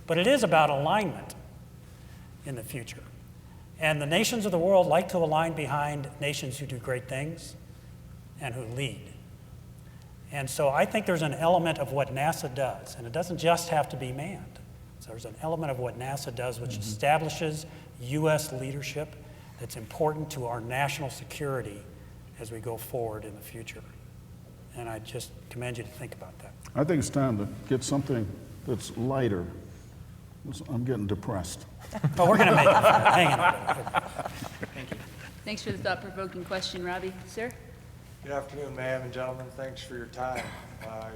But it is about alignment in the future. And the nations of the world like to align behind nations who do great things and who lead. And so I think there's an element of what NASA does, and it doesn't just have to be manned. So there's an element of what NASA does which establishes U.S. leadership that's important to our national security as we go forward in the future. And I just commend you to think about that. I think it's time to get something that's lighter. I'm getting depressed. But we're going to make it. Hang on. Thank you. Thanks for the thought-provoking question, Robbie. Sir? Good afternoon, ma'am and gentlemen. Thanks for your time.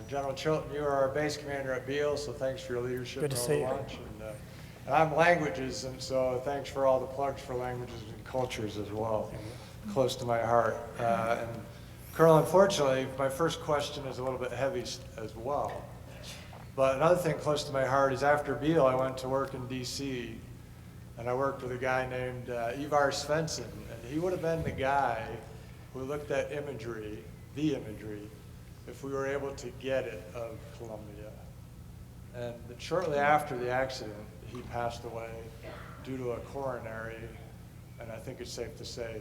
General Chilton, you are our base commander at Beale, so thanks for your leadership Good to over see you. lunch. And I'm languages, and so thanks for all the plugs for languages and cultures as well. Close to my heart. And Colonel, unfortunately, my first question is a little bit heavy as well. But another thing close to my heart is after Beale, I went to work in D.C. and I worked with a guy named Ivar Svensson, and he would have been the guy who looked at imagery, the imagery, if we were able to get it of Columbia. And shortly after the accident, he passed away due to a coronary, and I think it's safe to say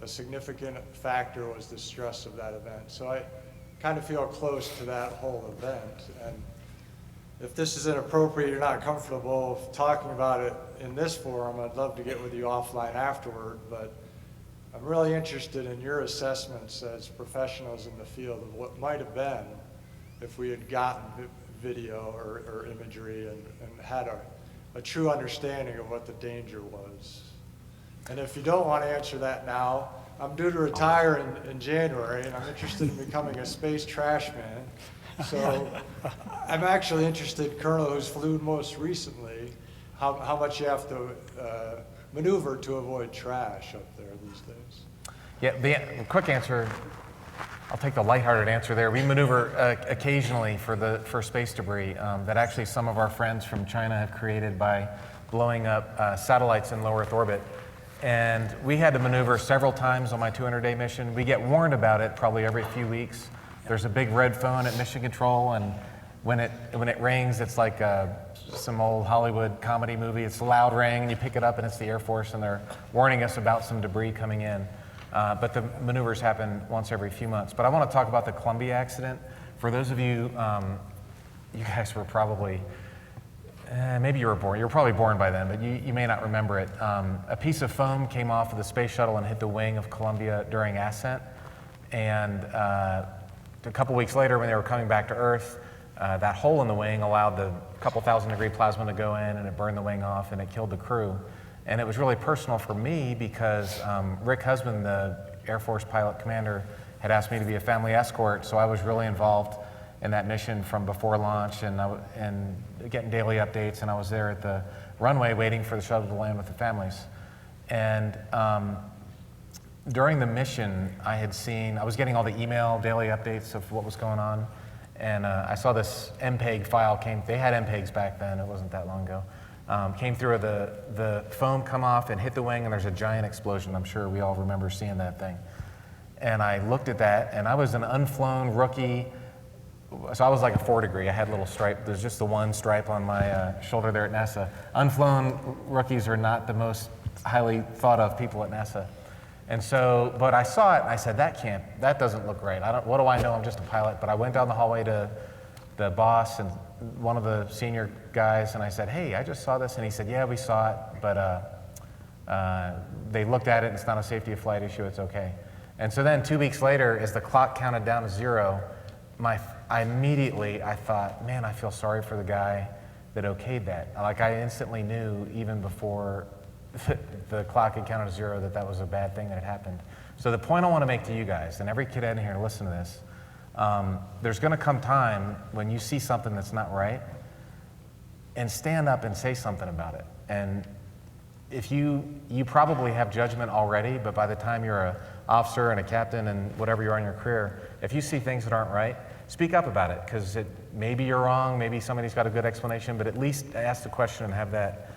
a significant factor was the stress of that event. So I kind of feel close to that whole event. And if this is inappropriate, you're not comfortable talking about it in this forum, I'd love to get with you offline afterward, but I'm really interested in your assessments as professionals in the field of what might have been if we had gotten video or imagery and had a true understanding of what the danger was. And if you don't want to answer that now, I'm due to retire in January, and I'm interested in becoming a space trash man. So I'm actually interested, Colonel, who's flown most recently, how much you have to maneuver to avoid trash up there these days. Yeah, the quick answer, I'll take the lighthearted answer there. We maneuver occasionally for space debris that actually some of our friends from China have created by blowing up satellites in low Earth orbit. And we had to maneuver several times on my 200-day mission. We get warned about it probably every few weeks. There's a big red phone at Mission Control, and when it rings, it's like some old Hollywood comedy movie. It's a loud ring, and you pick it up, and it's the Air Force, and they're warning us about some debris coming in. But the maneuvers happen once every few months. But I want to talk about the Columbia accident. For those of you, you guys were probably, maybe you were born. You were probably born by then, but you may not remember it. A piece of foam came off of the space shuttle and hit the wing of Columbia during ascent. And a couple weeks later, when they were coming back to Earth, that hole in the wing allowed the couple thousand-degree plasma to go in, and it burned the wing off, and it killed the crew. And it was really personal for me because Rick Husband, the Air Force pilot commander, had asked me to be a family escort, so I was really involved in that mission from before launch and getting daily updates, and I was there at the runway waiting for the shuttle to land with the families. And during the mission, I was getting all the email, daily updates of what was going on, and I saw this MPEG file they had MPEGs back then, it wasn't that long ago. Came through, the foam come off and hit the wing, and there's a giant explosion. I'm sure we all remember seeing that thing. And I looked at that, and I was an unflown rookie, so I was like a 4 degree. I had a little stripe. There's just the one stripe on my shoulder there at NASA. Unflown rookies are not the most highly thought of people at NASA. And so, but I saw it, and I said, that doesn't look right. What do I know? I'm just a pilot. But I went down the hallway to the boss and one of the senior guys, and I said, hey, I just saw this. And he said, yeah, we saw it, but they looked at it, and it's not a safety of flight issue, it's okay. And so then 2 weeks later, as the clock counted down to 0, I thought, man, I feel sorry for the guy that okayed that. Like, I instantly knew, even before the clock had counted to 0, that was a bad thing that had happened. So the point I want to make to you guys, and every kid in here, listen to this, there's going to come time when you see something that's not right, and stand up and say something about it. And if you probably have judgment already, but by the time you're an officer and a captain and whatever you are in your career, if you see things that aren't right, speak up about it, because maybe you're wrong, maybe somebody's got a good explanation, but at least ask the question and have that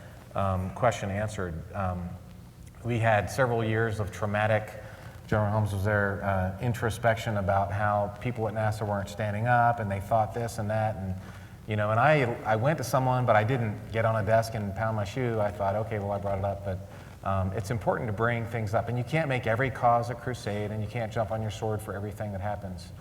question answered. We had several years of traumatic, General Holmes was there, introspection about how people at NASA weren't standing up, and they thought this and that, and and I went to someone, but I didn't get on a desk and pound my shoe. I thought, okay, well, I brought it up, but it's important to bring things up, and you can't make every cause a crusade, and you can't jump on your sword for everything that happens.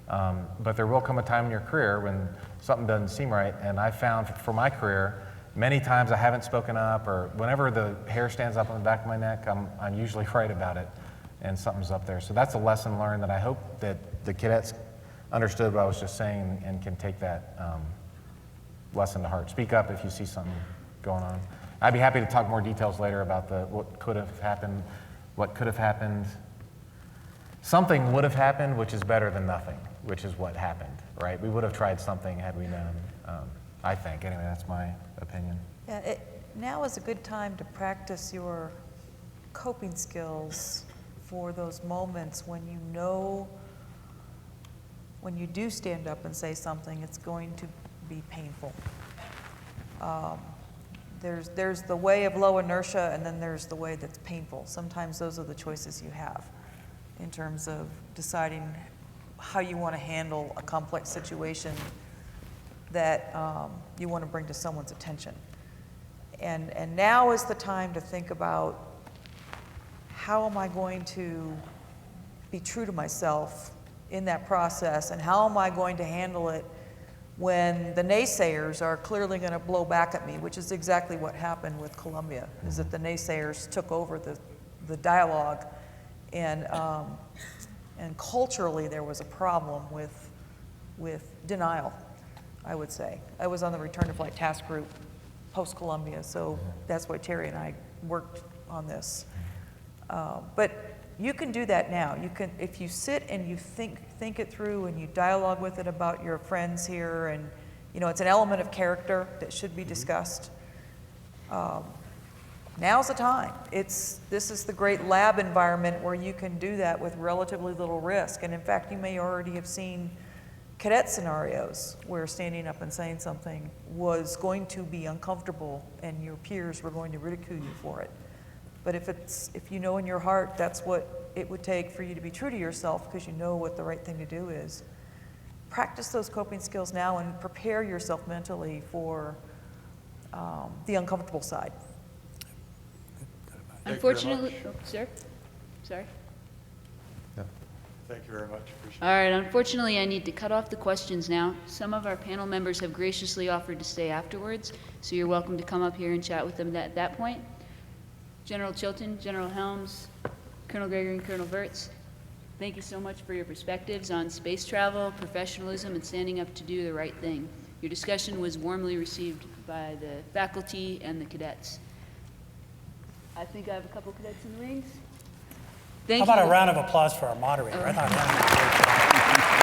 But there will come a time in your career when something doesn't seem right, and I found for my career, many times I haven't spoken up, or whenever the hair stands up on the back of my neck, I'm usually right about it, and something's up there. So that's a lesson learned that I hope that the cadets understood what I was just saying and can take that lesson to heart. Speak up if you see something going on. I'd be happy to talk more details later about what could have happened, what could have happened. Something would have happened, which is better than nothing, which is what happened, right? We would have tried something had we known, I think. Anyway, that's my opinion. Yeah, now is a good time to practice your coping skills for those moments when when you do stand up and say something, it's going to be painful. There's the way of low inertia, and then there's the way that's painful. Sometimes those are the choices you have in terms of deciding how you want to handle a complex situation that you want to bring to someone's attention. And now is the time to think about, how am I going to be true to myself in that process, and how am I going to handle it when the naysayers are clearly going to blow back at me, which is exactly what happened with Columbia, is that the naysayers took over the dialogue, and culturally there was a problem with denial, I would say. I was on the Return to Flight Task Group post-Columbia, so that's why Terry and I worked on this. But you can do that now. You can, if you sit and you think it through and you dialogue with it about your friends here, and it's an element of character that should be discussed. Now's the time. This is the great lab environment where you can do that with relatively little risk. And in fact, you may already have seen cadet scenarios where standing up and saying something was going to be uncomfortable and your peers were going to ridicule you for it. But if you know in your heart that's what it would take for you to be true to yourself, because you know what the right thing to do is, practice those coping skills now and prepare yourself mentally for the uncomfortable side. Unfortunately, oh, sir? Sorry? Thank you very much. Appreciate All right, unfortunately, I need to cut off the questions now. Some of our panel members have graciously offered to stay afterwards, so you're welcome to come up here and chat with them at that point. General Chilton, General Helms, Colonel Gregory, and Colonel Wirtz, thank you so much for your perspectives on space travel, professionalism, and standing up to do the right thing. Your discussion was warmly received by the faculty and the cadets. I think I have a couple cadets in the wings. Thank How about you. a round of applause for our moderator? I thought that was a great job.